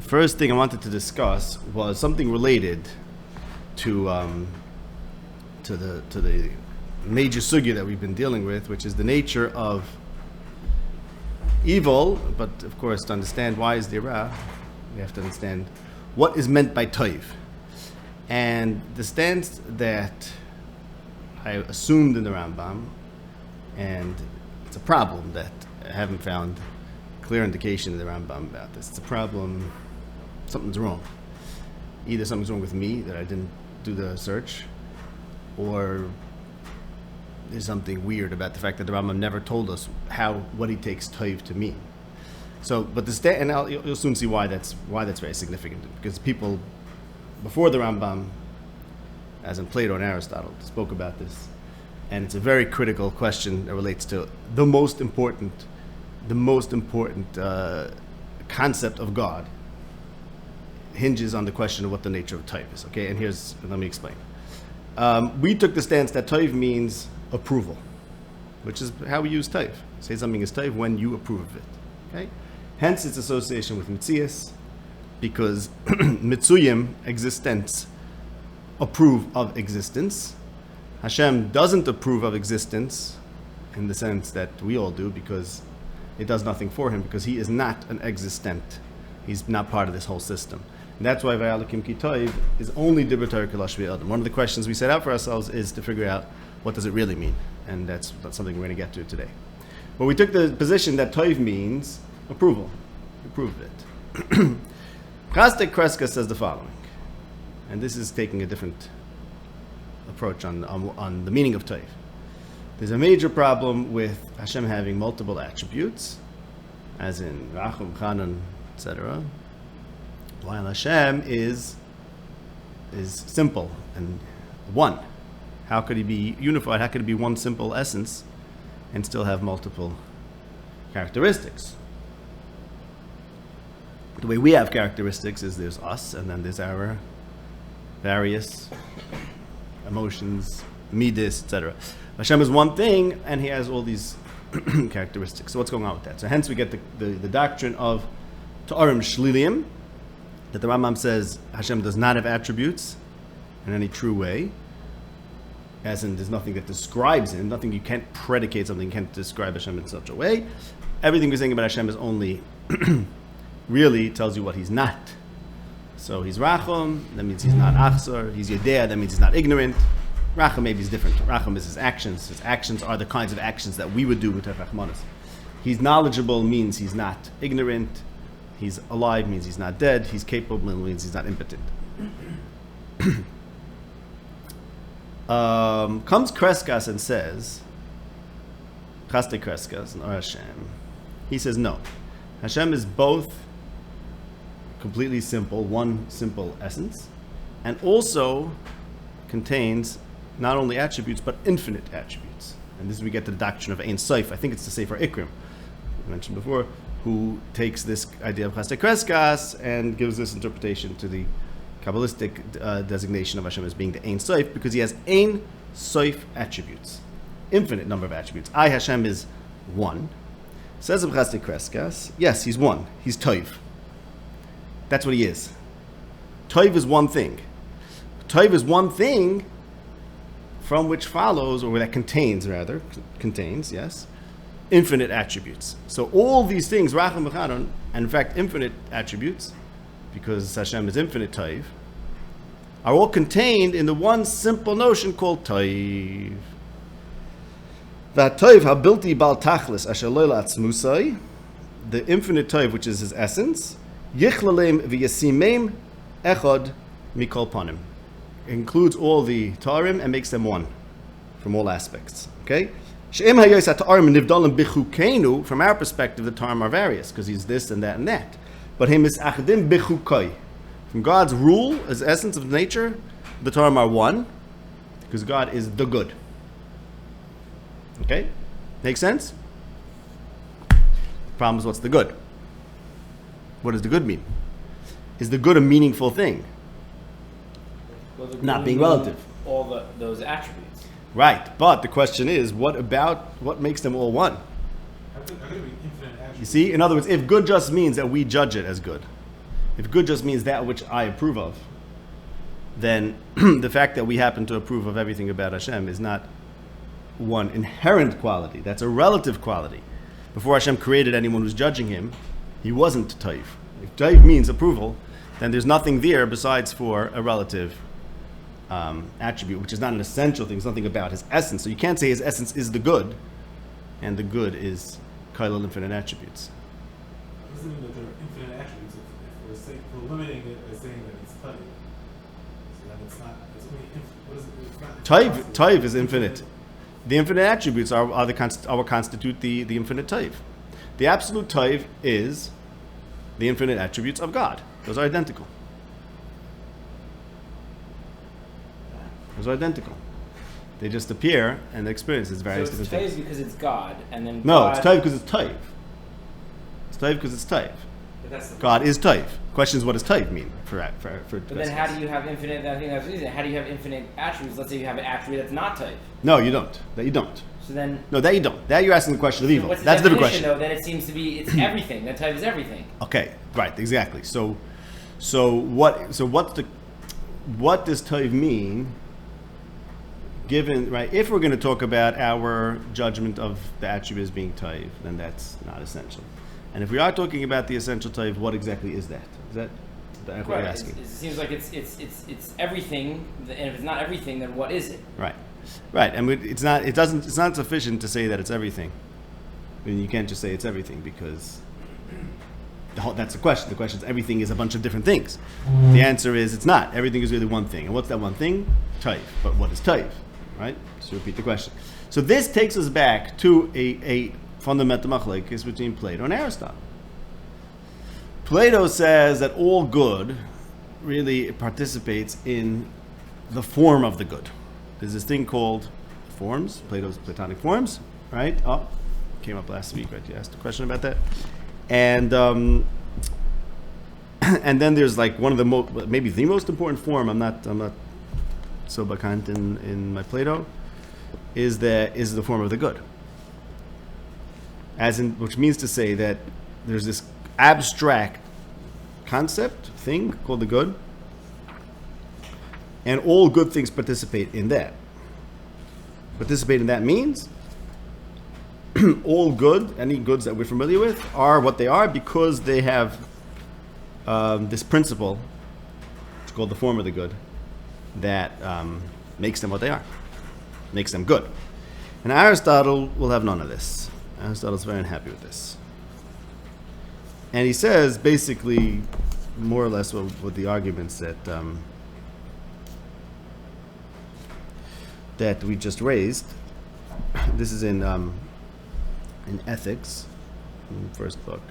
first thing I wanted to discuss was something related to the major sugya that we've been dealing with, which is the nature of evil. But of course, to understand why is there ra, we have to understand what is meant by toiv. And the stance that I assumed in the Rambam, and it's a problem that I haven't found clear indication in the Rambam about this. It's a problem, something's wrong. Either something's wrong with me, that I didn't do the search, or there's something weird about the fact that the Rambam never told us what he takes toiv to mean. So, but you'll soon see why that's very significant, because people before the Rambam, as in Plato and Aristotle, spoke about this, and it's a very critical question that relates to the most important concept of God. Hinges on the question of what the nature of toiv is. Okay, and let me explain. We took the stance that toiv means approval, which is how we use toiv. Say something is toiv when you approve of it. Okay, hence its association with mitzias, because mitzuyim, existence, approve of existence. Hashem doesn't approve of existence in the sense that we all do, because it does nothing for him, because he is not an existent. He's not part of this whole system. And that's why Vayalakim Ki Toiv is only Dibur Torah K'Lash V'Adam. One of the questions we set out for ourselves is to figure out what does it really mean, and that's something we're going to get to today. But we took the position that Toiv means approval. We proved it. Crescas says the following, and this is taking a different approach on the meaning of toiv. There's a major problem with Hashem having multiple attributes, as in Rachum, Chanan, etc., while Hashem is simple and one. How could he be unified? How could it be one simple essence and still have multiple characteristics? The way we have characteristics is there's us, and then there's our various emotions, midas, etc. Hashem is one thing, and he has all these characteristics. So what's going on with that? So hence we get the doctrine of ta'arim shliliim, that the Rambam says Hashem does not have attributes in any true way, as in there's nothing that describes him, nothing, you can't predicate something, you can't describe Hashem in such a way. Everything we're saying about Hashem is only really tells you what he's not. So he's Rachum, that means he's not Achzor. He's Yedea, that means he's not ignorant. Rachum maybe is different. Rachum is his actions. His actions are the kinds of actions that we would do with Rachmanis. He's knowledgeable means he's not ignorant. He's alive means he's not dead. He's capable means he's not impotent. Comes Crescas and says, Chaste Crescas, or Hashem. He says no. Hashem is both completely simple, one simple essence, and also contains not only attributes but infinite attributes. And this we get to the doctrine of Ein Sof. I think it's the Sefer Ikrim, I mentioned before, who takes this idea of Chaste Crescas and gives this interpretation to the Kabbalistic designation of Hashem as being the Ein Sof, because he has Ein Sof attributes, infinite number of attributes. I, Hashem, is one. Says of Chaste Crescas, yes, he's one. He's Toiv. That's what he is. Toiv is one thing. Toiv is one thing from which follows, or that contains, yes, infinite attributes. So all these things, Racham V'Chanan, and in fact infinite attributes, because Hashem is infinite Toiv, are all contained in the one simple notion called Toiv. V'Toiv habilti bal tachlis asher lo la'atzmusai, the infinite Toiv, which is his essence, Yichlalim v'yasimim echad mikol panim, includes all the ta'arim and makes them one from all aspects. Okay? She'im hayos ha'ta'arim nivdalim bichukenu, from our perspective the ta'arim are various, because he's this and that and that. But him is achdim bichukai. From God's rule, as essence of nature, the ta'arim are one, because God is the good. Okay? Make sense? The problem is, what's the good? What does the good mean? Is the good a meaningful thing? Well, not being relative. All those attributes. Right, but the question is, what makes them all one? How could it be infinite attributes? You see, in other words, if good just means that we judge it as good, if good just means that which I approve of, then the fact that we happen to approve of everything about Hashem is not one inherent quality. That's a relative quality. Before Hashem created anyone who's judging him, he wasn't Taiv. If Taiv means approval, then there's nothing there besides for a relative attribute, which is not an essential thing. It's nothing about his essence. So you can't say his essence is the good, and the good is Kailal infinite attributes. Doesn't mean that there are infinite attributes. If we're limiting it by saying that it's Taiv, so then it's not. It's only what is it? It's not. Taiv is infinite. The infinite attributes are what constitute the infinite Taiv. The absolute Taiv is the infinite attributes of God. Those are identical. Those are identical. They just appear and the experience is various So it's different Taiv things. because it's God, and then No, God, it's Taiv because it's Taiv. It's Taiv because it's Taiv. But that's the God is Taiv. Question is, what does Taiv mean for But then how do you have infinite? I think that's the reason. How do you have infinite attributes? Let's say you have an attribute that's not Taiv. No, you don't. That you don't. So then, No, that you don't. That you're asking the question of evil. what's the That's a different definition, question. though? Then it seems to be it's everything. That Taiv is everything. Okay, right, exactly. So what does Taiv mean? Given, right, if we're going to talk about our judgment of the attribute as being Taiv, then that's not essential. And if we are talking about the essential Taiv, what exactly is that? Is that what you're asking? It seems like it's everything, and if it's not everything, then what is it? Right, and it's not sufficient to say that it's everything. I mean, you can't just say it's everything because that's the question. The question is everything is a bunch of different things. The answer is it's not. Everything is really one thing. And what's that one thing? Taiv. But what is Taiv? Right? So repeat the question. So this takes us back to a fundamental machlokes between Plato and Aristotle. Plato says that all good really participates in the form of the good. There's this thing called forms, Plato's Platonic forms, right? Oh, came up last week, right? You asked a question about that. And and then there's like one of the maybe the most important form. I'm not so bakant in my Plato, is the form of the good. Which means to say that there's this abstract concept, thing called the good, and all good things participate in that. Participate in that means all good, any goods that we're familiar with, are what they are because they have this principle, it's called the form of the good, that makes them what they are, makes them good. And Aristotle will have none of this. Aristotle's very unhappy with this. And he says, basically, more or less with the arguments that we just raised. This is in Ethics, in the first book.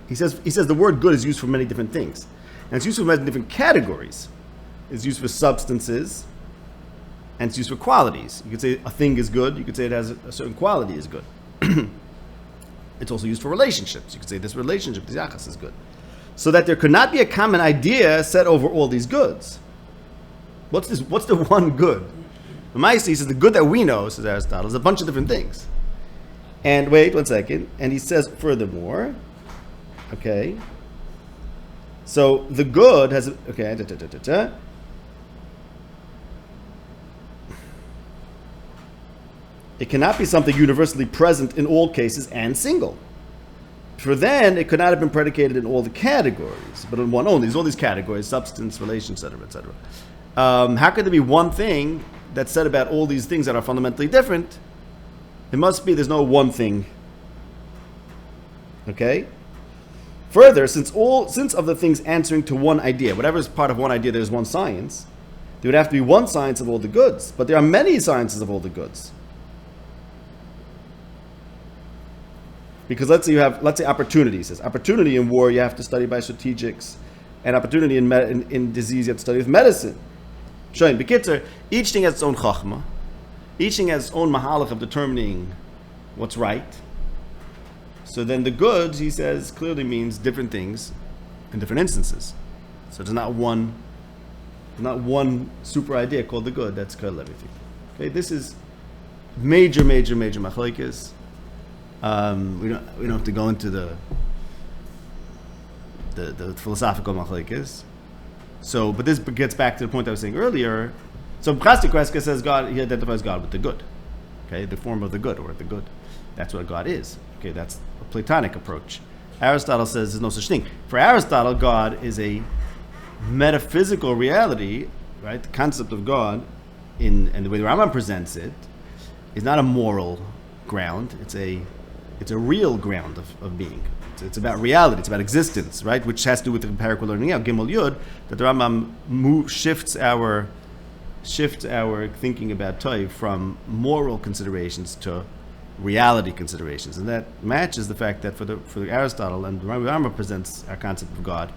He says the word good is used for many different things. And it's used for many different categories. It's used for substances, and it's used for qualities. You could say a thing is good. You could say it has a certain quality is good. It's also used for relationships. You could say this relationship, this yachas, is good. So that there could not be a common idea set over all these goods. What's the one good? Maimonides says the good that we know, says Aristotle, is a bunch of different things. And wait 1 second. And he says furthermore, okay, so the good has, it cannot be something universally present in all cases and single. For then, it could not have been predicated in all the categories, but in one only. There's all these categories, substance, relation, etc., etc. How could there be one thing that's said about all these things that are fundamentally different? It must be there's no one thing. Okay? Further, since of the things answering to one idea, whatever is part of one idea, there's one science, there would have to be one science of all the goods. But there are many sciences of all the goods. Because let's say opportunity. Says opportunity in war you have to study by strategics, and opportunity in disease you have to study with medicine. Showing Bekitzer, each thing has its own chachma, each thing has its own mahalach of determining what's right. So then the goods, he says, clearly means different things in different instances. So there's not one super idea called the good that's called everything. Okay, this is major machlokes. We don't have to go into the philosophical machlekes. So, but this gets back to the point I was saying earlier. So, Crescas says God, he identifies God with the good, okay, the form of the good, or the good. That's what God is. Okay, that's a Platonic approach. Aristotle says there's no such thing. For Aristotle, God is a metaphysical reality, right? The concept of God, and the way the Rambam presents it, is not a moral ground. It's a real ground of being. It's about reality. It's about existence, right? Which has to do with the empirical learning out, Gimel Yud, that the Rambam shifts our thinking about Toiv from moral considerations to reality considerations, and that matches the fact that for Aristotle and the Rambam presents our concept of God,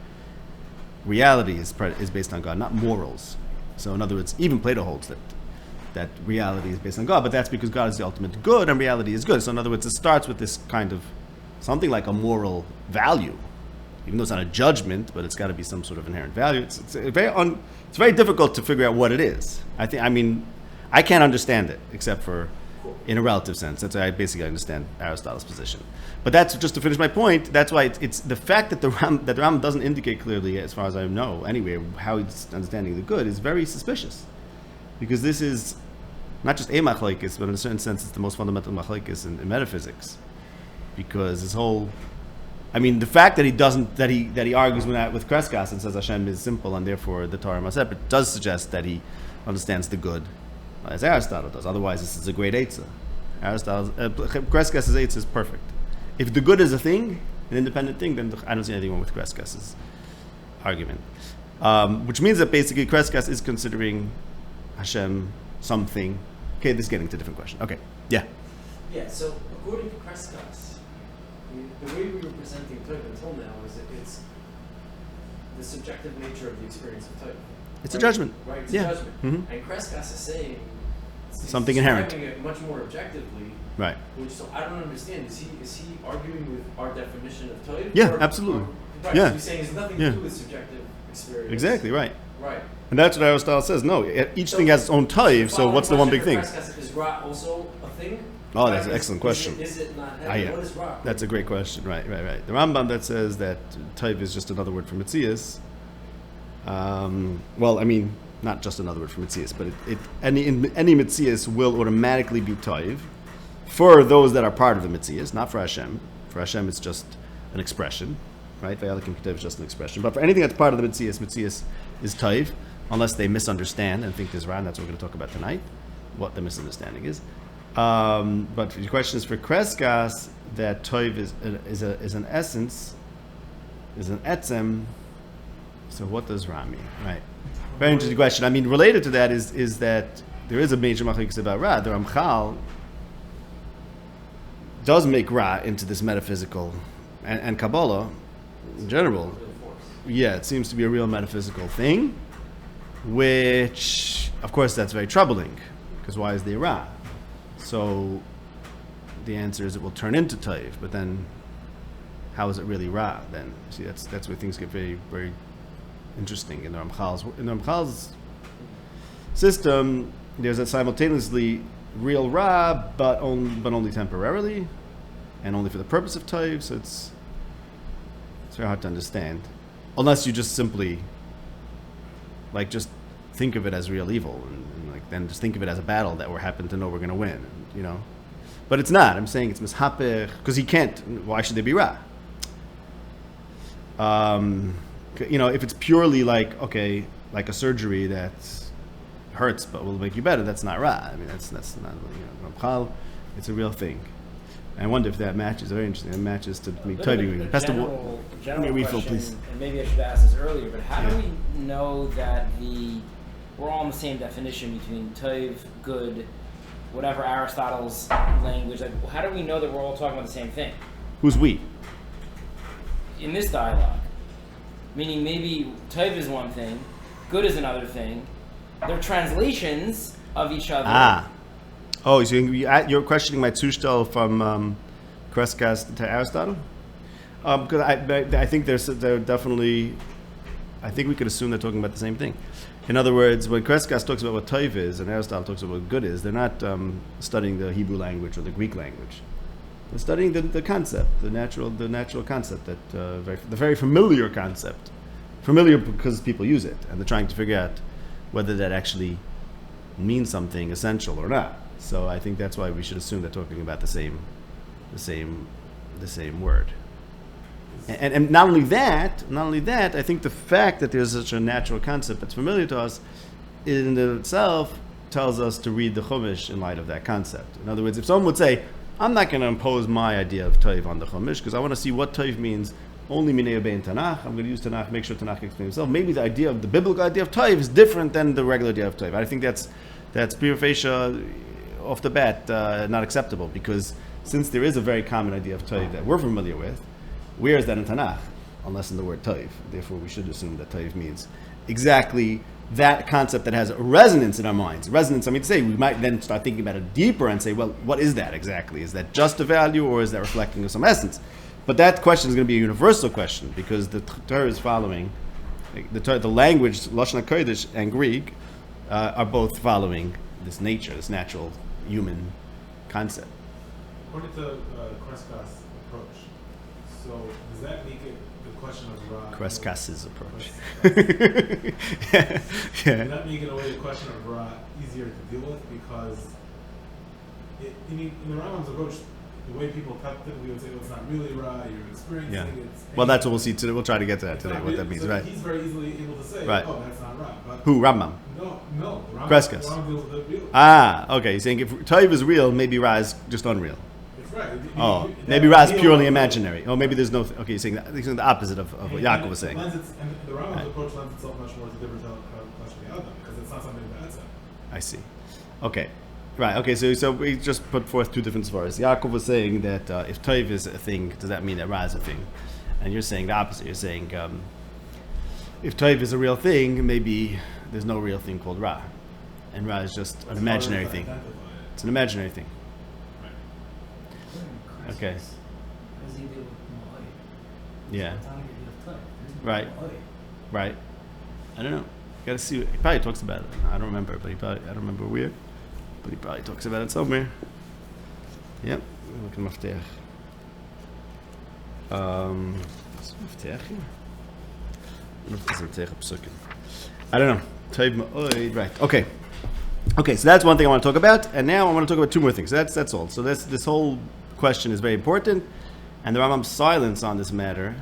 reality is based on God, not morals. So, in other words, even Plato holds that reality is based on God, but that's because God is the ultimate good and reality is good. So, in other words, it starts with this kind of something like a moral value, even though it's not a judgment, but it's got to be some sort of inherent value. It's very difficult to figure out what it is. I can't understand it except for in a relative sense. That's why I basically understand Aristotle's position. But that's just to finish my point. That's why it's the fact that the Rambam doesn't indicate clearly, as far as I know, anyway, how he's understanding the good is very suspicious, because this is not just a machlekes, but in a certain sense, it's the most fundamental machlekes in metaphysics. Because this whole, the fact that he argues with Crescas and says Hashem is simple and therefore the Torah must separate does suggest that he understands the good as Aristotle does. Otherwise, this is a great Eitzah. Crescas' Eitzah is perfect. If the good is a thing, an independent thing, then I don't see anything wrong with Crescas' argument. Which means that basically Crescas is considering Hashem something. Okay, this is getting to a different question. Okay, yeah. Yeah, so according to Crescas, the way we were presenting Toiv until now is that it's the subjective nature of the experience of Toiv. It's a judgment. Right, it's a judgment. Mm-hmm. And Crescas is saying something inherent. It much more objectively. Right. Which, so I don't understand. Is he arguing with our definition of Toiv? Yeah, absolutely. Right, yeah. So he's saying it's nothing to do with subjective experience. Exactly, right. Right. And that's what Aristotle says. No, each thing has its own Toiv, so what's the one big thing? Is Ra also a thing? Oh, that's an excellent question. Is it not heaven? Yeah. What is Ra? That's a great question. Right. The Rambam that says that Toiv is just another word for Metzias. Not just another word for Metzias, but any Metzias will automatically be Toiv for those that are part of the Metzias, not for Hashem. For Hashem, it's just an expression, right? Vayalakim Ketov is just an expression. But for anything that's part of the Metzias is Toiv, unless they misunderstand and think there's Ra, and that's what we're going to talk about tonight, what the misunderstanding is. But your question is for Crescas, that Toiv is an essence, is an etzem. So what does Ra mean? Right. Very interesting question. Related to that is that there is a major machlokes about Ra. The Ramchal does make Ra into this metaphysical, and Kabbalah in general. Yeah, it seems to be a real metaphysical thing, which, of course, that's very troubling, because why is there Ra? So the answer is it will turn into Toiv, but then how is it really Ra then? See, that's where things get very, very interesting in the Ramchal's system. There's a simultaneously real Ra, but only temporarily, and only for the purpose of Toiv. So it's very hard to understand, unless you just simply just think of it as real evil, and then just think of it as a battle that we happen to know we're going to win. But it's not. I'm saying it's mishapech because he can't. Why should there be Ra? If it's purely like a surgery that hurts but will make you better, that's not Ra. That's not Ramchal. It's a real thing. And I wonder if that matches. Very interesting. It matches to me. General refill, question, please. and maybe I should ask this earlier, but how do we know that we're all in the same definition between Toiv, good, whatever Aristotle's language? How do we know that we're all talking about the same thing? Who's we? In this dialogue. Meaning maybe Toiv is one thing, good is another thing. They're translations of each other. Oh, so you're questioning my Zustel from Crescas to Aristotle? Because I think they're definitely, I think we could assume they're talking about the same thing. In other words, when Crescas talks about what Toiv is and Aristotle talks about what good is, they're not studying the Hebrew language or the Greek language. We're studying the concept, the natural concept, that the very familiar concept. Familiar because people use it, and they're trying to figure out whether that actually means something essential or not. So I think that's why we should assume they're talking about the same word. And not only that, I think the fact that there's such a natural concept that's familiar to us in and of itself tells us to read the Chumash in light of that concept. In other words, if someone would say, I'm not going to impose my idea of Toiv on the Chumash because I want to see what Toiv means only Minei Bein Tanakh, I'm going to use Tanakh, make sure Tanakh explains himself. Maybe the idea of the biblical idea of Toiv is different than the regular idea of Toiv. I think that's Privation off the bat not acceptable, because since there is a very common idea of Toiv that we're familiar with, where is that in Tanakh? Unless in the word Toiv. Therefore, we should assume that Toiv means exactly that concept that has resonance in our minds. Resonance, I mean to say, we might then start thinking about it deeper and say, well, what is that exactly? Is that just a value, or is that reflecting of some essence? But that question is going to be a universal question, because the Torah is following, the language, Lashon HaKodesh and Greek, are both following this nature, this natural human concept. According to Crescas' approach, so does that make it the question of Ra? Crescas' approach. Yeah. Does that make it a way the question of Ra easier to deal with? Because in the Rambam's approach, the way people typically would say, well, it's not really Ra, you're experiencing it. Well, that's what we'll see today. We'll try to get to that today, what that means, so right? He's very easily able to say, right. Oh, that's not Ra. But who, Rambam? No. Crescas. Rambam deals with the real. Ah, okay. You're saying if Toiv is real, maybe Ra is just unreal. That's right. Oh, maybe Ra is purely imaginary. Oh, maybe there's no... Okay, you're saying the opposite of what Yaakov was saying. And the Rambam's approach lends itself much more to different question of Adam, because it's not something bad said. I see. Okay. Right, okay, so we just put forth two different svaras. Yaakov was saying that if Toiv is a thing, does that mean that Ra is a thing? And you're saying the opposite. You're saying if Toiv is a real thing, maybe there's no real thing called Ra. And Ra is just an imaginary thing. It's an imaginary thing. Right. Okay. How does he deal with Mo'ai? Yeah. It's not a good deal of time. Right. Right. I don't know. You gotta see. He probably talks about it. I don't remember, but I don't remember where. But he probably talks about it somewhere. Yep. Look at Maftech. What's Maftech here? I don't know. Right. Okay. Okay, so that's one thing I want to talk about, and now I want to talk about two more things. That's all. So this whole question is very important, and the Rambam's silence on this matter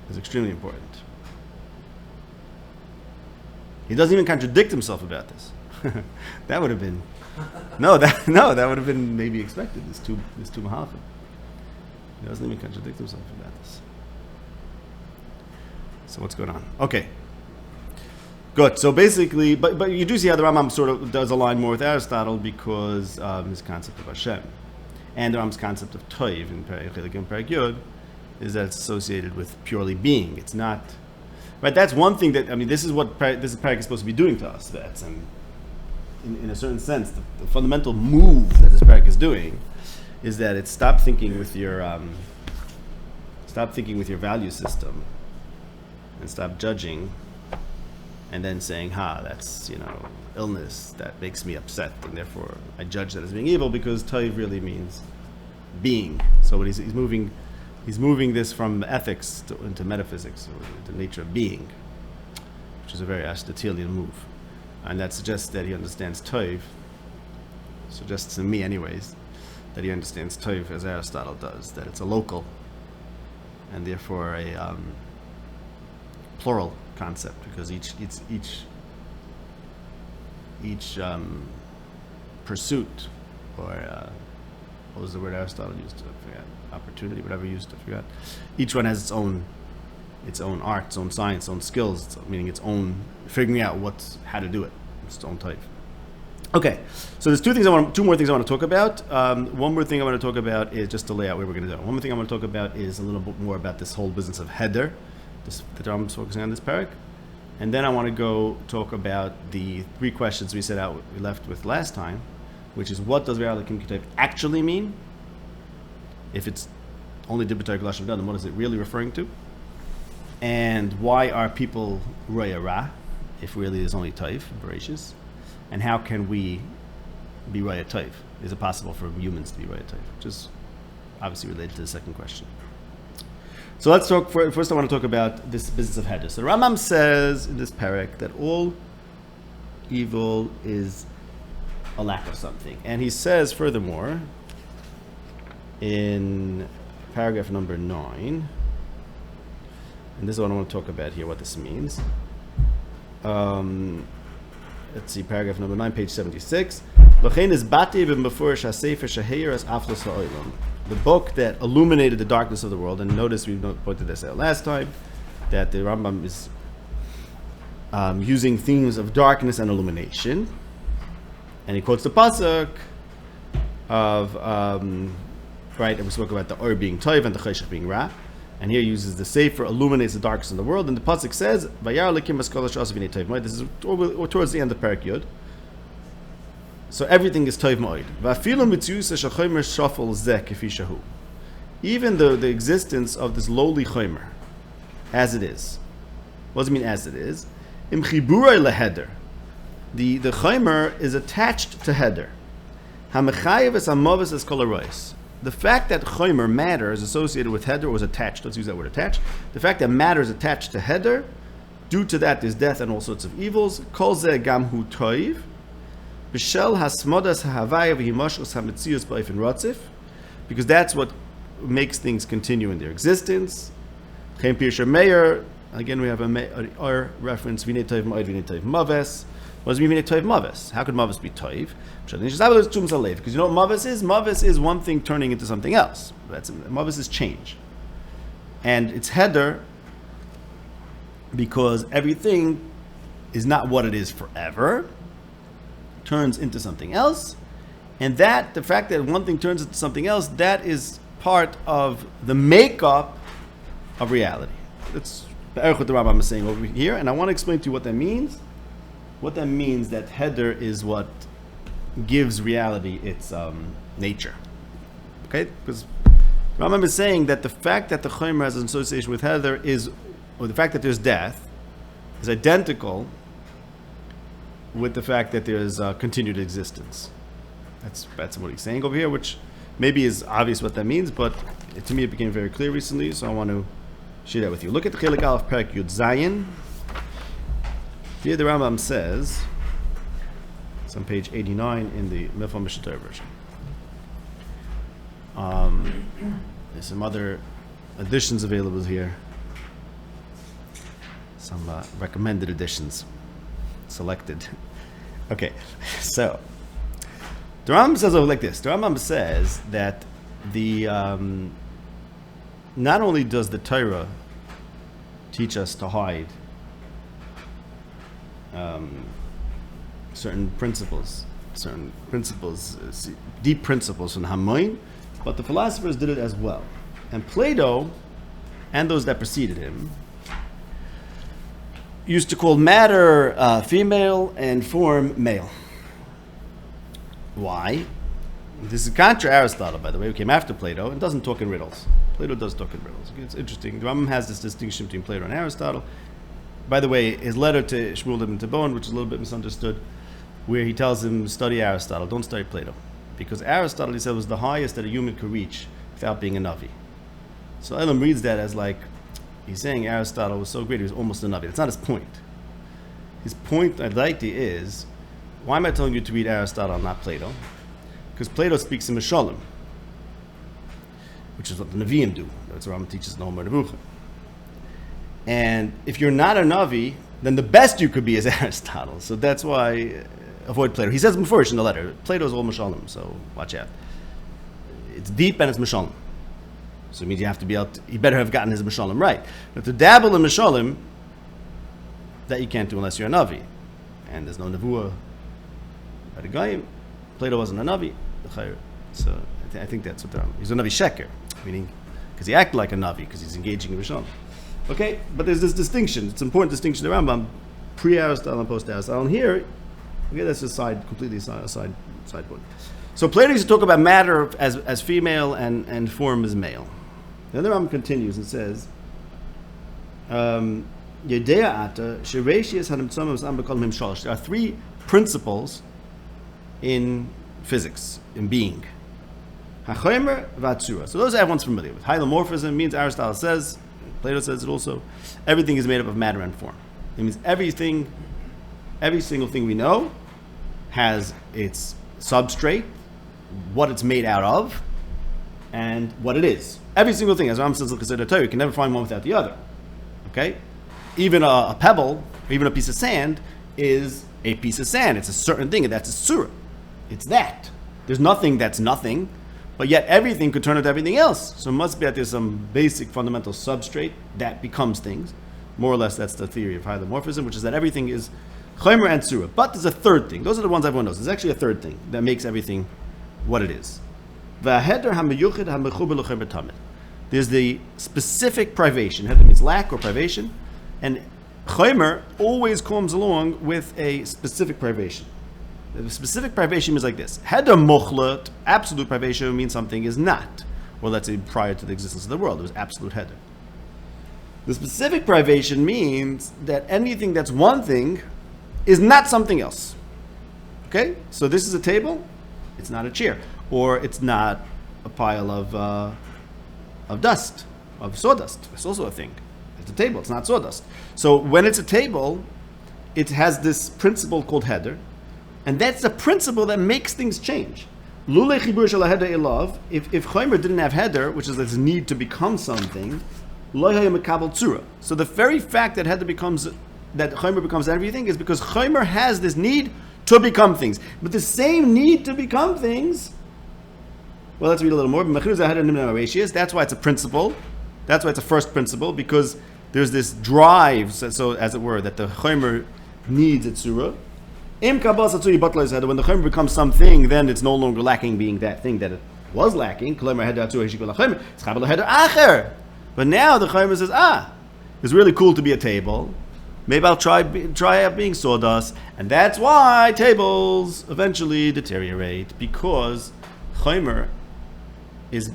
is extremely important. He doesn't even contradict himself about this. That would have been that would have been maybe expected. This two Mahalachim. He doesn't even contradict himself about this. So what's going on? Okay. Good. So basically, but you do see how the Rambam sort of does align more with Aristotle because of his concept of Hashem, and the Rambam's concept of Toiv in Perek and Perek Yud is that it's associated with purely being. It's not right. That's one thing that this is what this Perek is supposed to be doing to us. That's in a certain sense, the fundamental move that this Perek is doing is that it's stop thinking with your value system and stop judging. And then saying, that's, illness that makes me upset, and therefore I judge that as being evil because Toiv really means being. So what he's moving this from ethics into metaphysics, or the nature of being, which is a very Aristotelian move. And that suggests that he understands Toiv, suggests to me anyways, that he understands Toiv as Aristotle does, that it's a local, and therefore a plural concept, because each pursuit, or what was the word Aristotle used to forget? Opportunity, whatever he used to forget. Each one has its own art, its own science, its own skills, meaning its own figuring out how to do it, its own type. Okay, so there's two more things I want to talk about. One more thing I want to talk about is just to lay out where we're going to go. One more thing I want to talk about is a little bit more about this whole business of heder. That I'm focusing on this parak, and then I want to go talk about the three questions we left with last time, which is what does Ve'al Elokim K'Toiv actually mean? If it's only Dibutay Gulash Avdan, then what is it really referring to? And why are people Roya Ra if really there's only Toiv, Bereshis? And how can we be Roya Toiv? is it possible for humans to be roya toiv? Which is obviously related to the second question. So let's talk, first I want to talk about this business of heder. So the Rambam says in this parak that all evil is a lack of something. And he says furthermore, in paragraph number 9, and this is what I want to talk about here, what this means. Let's see, paragraph number 9, page 76. The book that illuminated the darkness of the world, and notice we pointed this out last time, that the Rambam is using themes of darkness and illumination, and he quotes the pasuk of right, and we spoke about the or being toiv and the cheshach being ra, and here he uses the sefer illuminates the darkness in the world, and the pasuk says vayar lekim askol shas v'nei toiv moed. This is towards the end of parak yud. So everything is toiv moed. Even the existence of this lowly chomer, as it is. What does it mean as it is? The chomer is attached to heder. The fact that chomer, matter, is associated with heder, or was attached, let's use that word attached. The fact that matter is attached to heder, due to that there's death and all sorts of evils. Kol zeh gam hu toiv. Because that's what makes things continue in their existence. Again, we have a reference. What does it mean vinei toiv maves? How could maves be toiv? Because you know what maves is? Maves is one thing turning into something else. Maves is change. And it's heder because everything is not what it is forever. Turns into something else, and that the fact that one thing turns into something else, that is part of the makeup of reality. That's what the Rambam is saying over here, and I want to explain to you what that means. What that means, that heder is what gives reality its nature. Okay, because Rambam is saying that the fact that the chomer has an association with heder is, or the fact that there's death, is identical with the fact that there is continued existence. That's what he's saying over here, which maybe is obvious what that means, but to me it became very clear recently, so I want to share that with you. Look at the Chelik Aleph Perek Yud Zayin. Here the Rambam says, it's on page 89 in the Mifal Mishnah version. There's some other editions available here. Some recommended editions. Selected. Okay, so the Rambam says over like this. The Rambam says that the not only does the Torah teach us to hide certain principles, deep principles from Hamoin, but the philosophers did it as well. And Plato and those that preceded him used to call matter female and form male. Why? This is contra Aristotle, by the way, who came after Plato and doesn't talk in riddles. Plato does talk in riddles. It's interesting. The Rambam has this distinction between Plato and Aristotle. By the way, his letter to Shmuel ibn Tabon, which is a little bit misunderstood, where he tells him, study Aristotle, don't study Plato. Because Aristotle, he said, was the highest that a human could reach without being a Navi. So Elam reads that as like, he's saying Aristotle was so great, he was almost a Navi. That's not his point. His point, I'd like to, is, why am I telling you to read Aristotle, not Plato? Because Plato speaks in Mishalim, which is what the Nevi'im do. That's what Rambam teaches in the Homer Nevuchim. And if you're not a Navi, then the best you could be is Aristotle. So that's why, avoid Plato. He says before in the letter, Plato's all Mishalim, so watch out. It's deep and it's Mishalim. So it means you have to be able to, he better have gotten his Mishalim right. But to dabble in Mishalim, that you can't do unless you're a Navi. And there's no Nevuah by the Goyim. Plato wasn't a Navi. So I think that's what they're on. He's a Navi Sheker, meaning, because he acted like a Navi, because he's engaging in Mishalim. Okay, but there's this distinction. It's an important distinction in the Rambam, pre-Aristotle and post-Aristotle. And here, okay, that's a completely side point. So Plato used to talk about matter as female and form as male. Then the Rambam continues and says, there are three principles in physics, in being. HaChomer v'Hatzura. So those everyone's familiar with. Hylomorphism means, Aristotle says, Plato says it also, everything is made up of matter and form. It means every single thing we know has its substrate, what it's made out of, and what it is. Every single thing, as Ram says, you can never find one without the other. Okay? Even a pebble, or even a piece of sand, is a piece of sand. It's a certain thing, and that's a surah. It's that. There's nothing that's nothing, but yet everything could turn into everything else. So it must be that there's some basic fundamental substrate that becomes things. More or less, that's the theory of hylomorphism, which is that everything is chomer and surah. But there's a third thing. Those are the ones everyone knows. There's actually a third thing that makes everything what it is. There's the specific privation. Heder means lack or privation. And chomer always comes along with a specific privation. The specific privation means like this. Heder muchlet, absolute privation, means something is not. Or let's say prior to the existence of the world, it was absolute heder. The specific privation means that anything that's one thing is not something else. Okay? So this is a table, it's not a chair. Or it's not a pile of dust, of sawdust. It's also a thing. It's a table, it's not sawdust. So when it's a table, it has this principle called heder, and that's the principle that makes things change. Lule chibur shel heder elav, if chomer didn't have heder, which is this need to become something, lo hayah mekabel tzura. So the very fact that heder becomes, that chomer becomes everything, is because chomer has this need to become things. But the same need to become things, well, let's read a little more. That's why it's a principle. That's why it's a first principle, because there's this drive, so as it were, that the chomer needs its surah. When the chomer becomes something, then it's no longer lacking being that thing that it was lacking. But now the chomer says, it's really cool to be a table. Maybe I'll try out being sawdust. And that's why tables eventually deteriorate, because chomer is,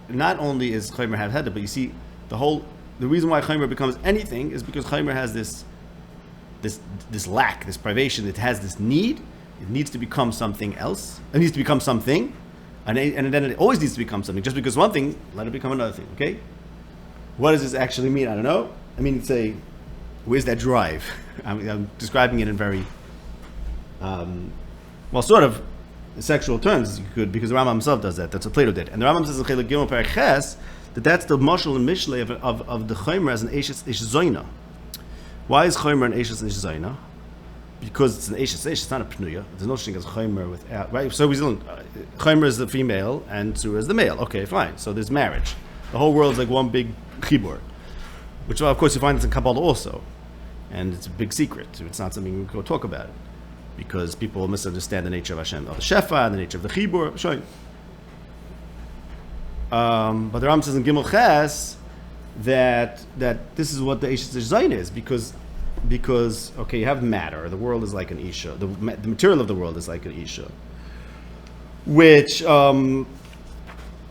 not only is chomer have heder, but you see, the reason why chomer becomes anything is because chomer has this lack, this privation. It has this need. It needs to become something else. It needs to become something, and then it always needs to become something. Just because one thing, let it become another thing. Okay? What does this actually mean? I don't know. I mean, say, where's that drive? I'm describing it in very, sort of sexual terms, you could, because the Rambam himself does that. That's what Plato did. And the Rambam says in Chelik Gimel Perek Ches that that's the mashal and mishlei of the chomer as an eshes ish zoyna. Why is chomer an eshes ish zoyna? Because it's an eshes ish. It's not a pnuya. There's no such thing as chomer without, right? So chomer is the female and surah is the male. Okay, fine. So there's marriage. The whole world's like one big chibur, which of course you find this in Kabbalah also, and it's a big secret. It's not something we can go talk about, because people will misunderstand the nature of Hashem, of the Shefa, and the nature of the Chibur. Showing. But the Ram says in Gimel Ches that this is what the Eshes Zayin is, because okay, you have matter. The world is like an Isha. The material of the world is like an Isha, which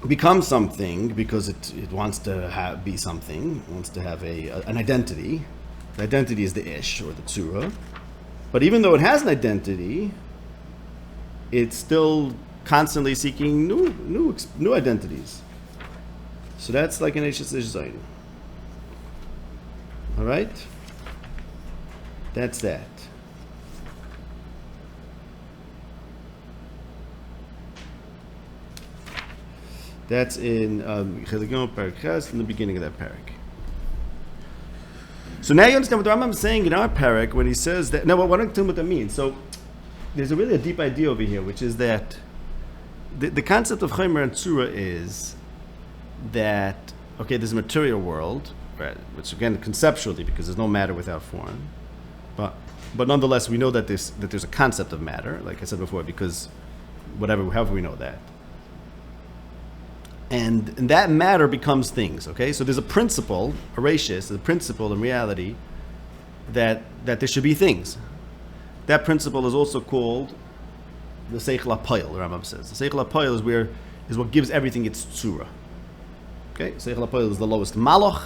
becomes something because it wants to be something. It wants to have an identity. The identity is the Ish, or the Tzura. But even though it has an identity, it's still constantly seeking new identities. So that's like an Eshes Ish Zayin. All right? That's that. That's in Chelik Gimel Perek Ches, in the beginning of that parak. So now you understand what the Rambam is saying in our parak when he says that. Now, what don't tell what that means. So there's a deep idea over here, which is that the concept of chomer and tzura is that, okay, there's a material world, right, which again conceptually, because there's no matter without form, but nonetheless we know that there's a concept of matter, like I said before, because however we know that. And that matter becomes things, okay? So there's a principle, a ratius, a principle in reality that there should be things. That principle is also called the Seichel HaPoel, the Rambam says. The Seichel HaPoel is what gives everything its tzura. Okay? Seichel HaPoel is the lowest malach,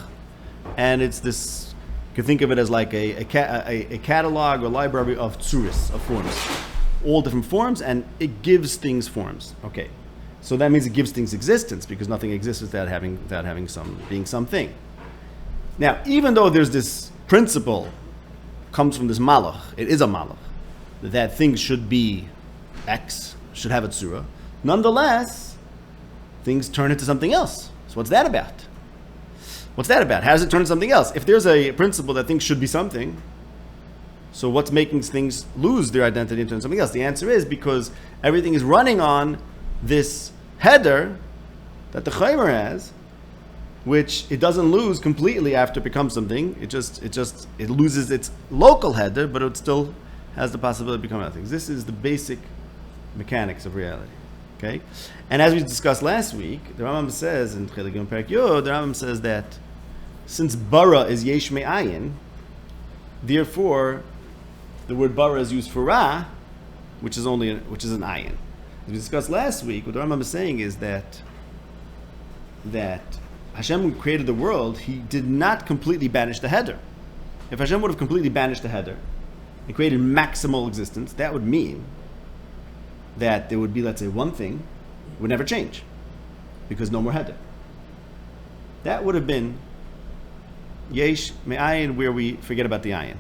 and it's this, you can think of it as like a catalog or library of tzuris, of forms. all different forms, and it gives things forms. Okay, so that means it gives things existence, because nothing exists without having being something. Now, even though there's this principle comes from this malach, it is a malach, that things should be X, should have a tzura. Nonetheless, things turn into something else. So what's that about? What's that about? How does it turn into something else? If there's a principle that things should be something, so what's making things lose their identity and turn into something else? The answer is because everything is running on this header that the Chaimer has, which it doesn't lose completely after it becomes something. It loses its local header, but it still has the possibility of becoming other things. This is the basic mechanics of reality. Okay? And as we discussed last week, the Rambam says in Chelik Yom Perek Yod, the Rambam says that since bara is yesh me'ayin, therefore the word bara is used for ra, which is an ayin. As we discussed last week, what the Rambam is saying is that Hashem created the world, he did not completely banish the header. If Hashem would have completely banished the header and created maximal existence, that would mean that there would be, let's say, one thing would never change because no more header. That would have been yesh me'ayin, where we forget about the ayin.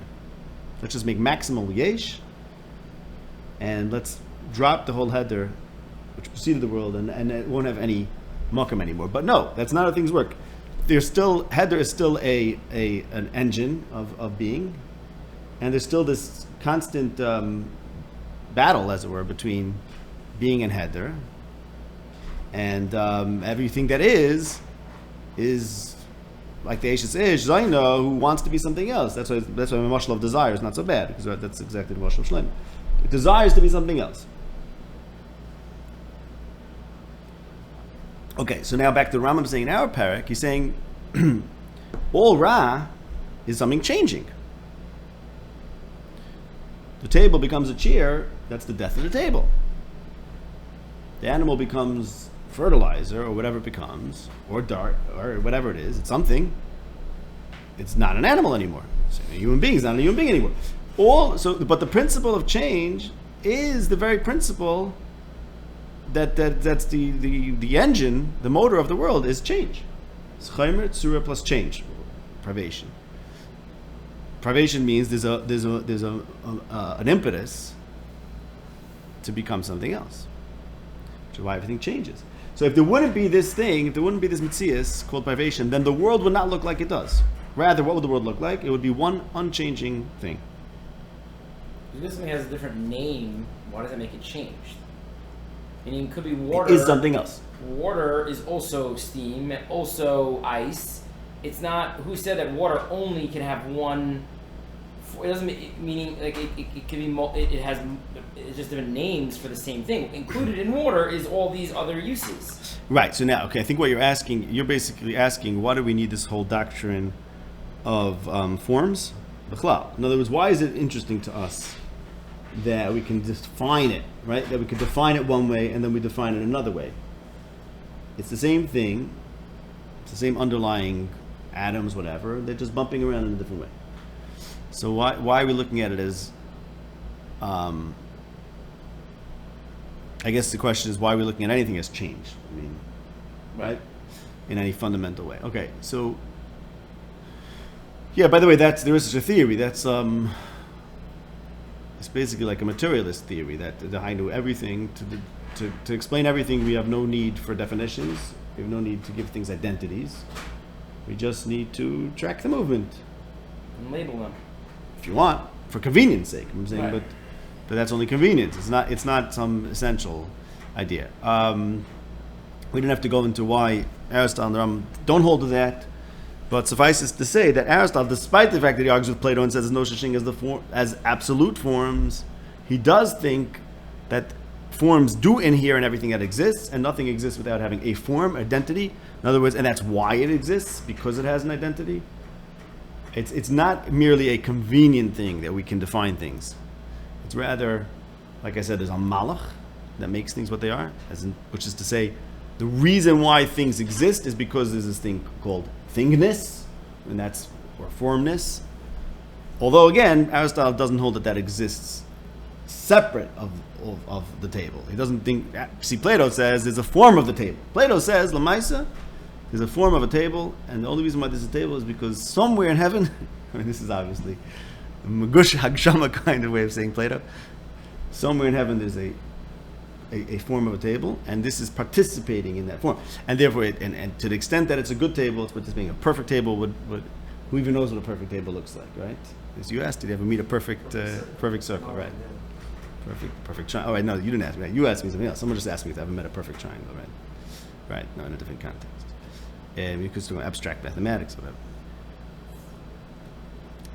Let's just make maximal yesh, and let's drop the whole header which preceded the world, and it won't have any makam anymore. But no, that's not how things work. Header is still an engine of being, and there's still this constant battle, as it were, between being and header, and everything that is like the Eishes Ish Zaina, who wants to be something else. That's why the mashal of desire is not so bad, because that's exactly the mashal of Shlomo. It desires to be something else. Okay, so now back to the Rambam saying in our parak, he's saying all Ra is something changing. The table becomes a chair, that's the death of the table. The animal becomes fertilizer, or whatever it becomes, or dart, or whatever it is. It's something. It's not an animal anymore. So a human being is not a human being anymore. But the principle of change is the very principle that's the engine, the motor of the world is change. It's chaimer, tzura plus change, privation. Privation means there's an impetus to become something else, which is why everything changes. So if there wouldn't be this thing, if there wouldn't be this mitzias called privation, then the world would not look like it does. Rather, what would the world look like? It would be one unchanging thing. If something has a different name, why does it make it change? Meaning, it could be water. It is something else. Water is also steam, also ice. It's not. Who said that water only can have one? It doesn't meaning like it can be. It has just different names for the same thing. Included in water is all these other uses. Right. So now, okay, I think what you're basically asking, why do we need this whole doctrine of forms? In other words, why is it interesting to us that we can define it, right? That we can define it one way and then we define it another way. It's the same thing. It's the same underlying atoms, whatever. They're just bumping around in a different way. So why are we looking at it as? I guess the question is, why are we looking at anything as change? I mean, right? In any fundamental way. Okay, so yeah. By the way, there is such a theory. That's it's basically like a materialist theory that I know everything to explain everything. We have no need for definitions. We have no need to give things identities. We just need to track the movement And label them. if you want, for convenience sake. I'm saying, Right. but that's only convenience. It's not some essential idea. We didn't have to go into why Aristotle and the Rambam don't hold to that, but suffices to say that Aristotle, despite the fact that he argues with Plato and says there's no such thing as absolute forms, he does think that forms do inhere in everything that exists, and nothing exists without having a form, identity. In other words, and that's why it exists, because it has an identity. It's not merely a convenient thing that we can define things. It's rather, like I said, there's a malach that makes things what they are, which is to say, the reason why things exist is because there's this thing called thingness, or formness. Although again, Aristotle doesn't hold that exists separate of the table. He doesn't think. See, Plato says there's a form of the table. Plato says Lamaisa, there's a form of a table, and the only reason why there's a table is because somewhere in heaven, I mean, this is obviously a Magush Hagshama kind of way of saying Plato. Somewhere in heaven there's a form of a table, and this is participating in that form. And therefore, and to the extent that it's a good table, it's participating. A perfect table would who even knows what a perfect table looks like, right? As you asked, did you ever meet a perfect circle, right? Perfect triangle. Oh, right, no, you didn't ask me that. You asked me something else. Someone just asked me if I ever met a perfect triangle, right? Right, no, in a different context. You could do abstract mathematics or whatever.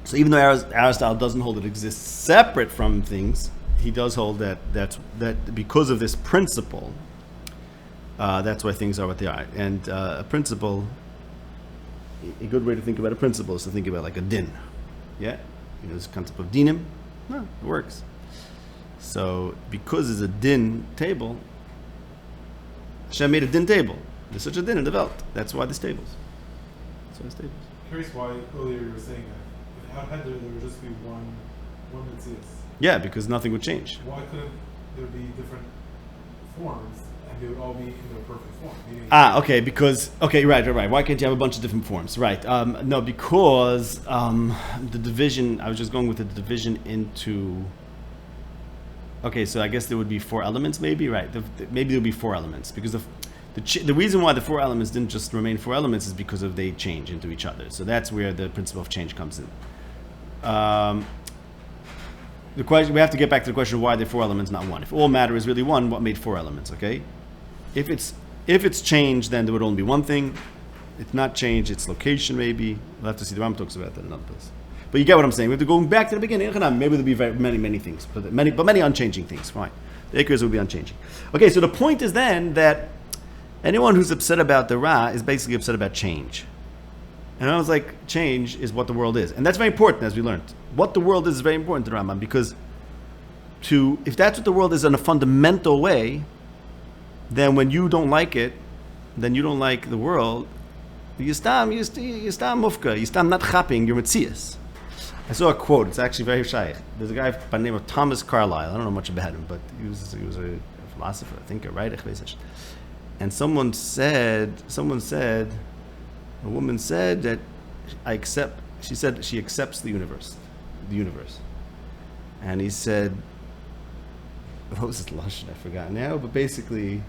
So even though Aristotle doesn't hold it exists separate from things, he does hold that because of this principle, that's why things are what they are. And a principle, a good way to think about a principle is to think about like a din. Yeah? You know, this concept of dinim. No, it works. So because it's a din table, Hashem made a din table. There's such a din in the Welt. That's why there's tables. That's why there's tables. Curious why earlier you were saying that. If out there would just be one Metzias. Yeah, because nothing would change. Why couldn't there be different forms and they would all be in their perfect form? Meaning right. Why can't you have a bunch of different forms? Right. No, because the division, I was just going with the division into... Okay, so I guess there would be 4 elements maybe, right? Maybe there would be 4 elements because the reason why the 4 elements didn't just remain 4 elements is because of they change into each other. So that's where the principle of change comes in. The question, we have to get back to the question of why there are 4 elements, not 1. If all matter is really 1, what made 4 elements? Okay, if it's change, then there would only be one thing. If not change, it's location maybe. We'll have to see. The Ram talks about that in another place. But you get what I'm saying. We have to go back to the beginning. Maybe there'll be many things, but many unchanging things. Fine, the Ikars will be unchanging. Okay, so the point is then that anyone who's upset about the Ra is basically upset about change. And I was like, change is what the world is. And that's very important, as we learned. What the world is very important to the Rambam, because if that's what the world is in a fundamental way, then when you don't like it, then you don't like the world, you stam mufka, you stam not chapping your metzias. I saw a quote, it's actually very shaykh. There's a guy by the name of Thomas Carlyle. I don't know much about him, but he was a philosopher, I think, a writer. And a woman said that she said she accepts the universe. And he said, what was his lashon? I forgot now, but basically,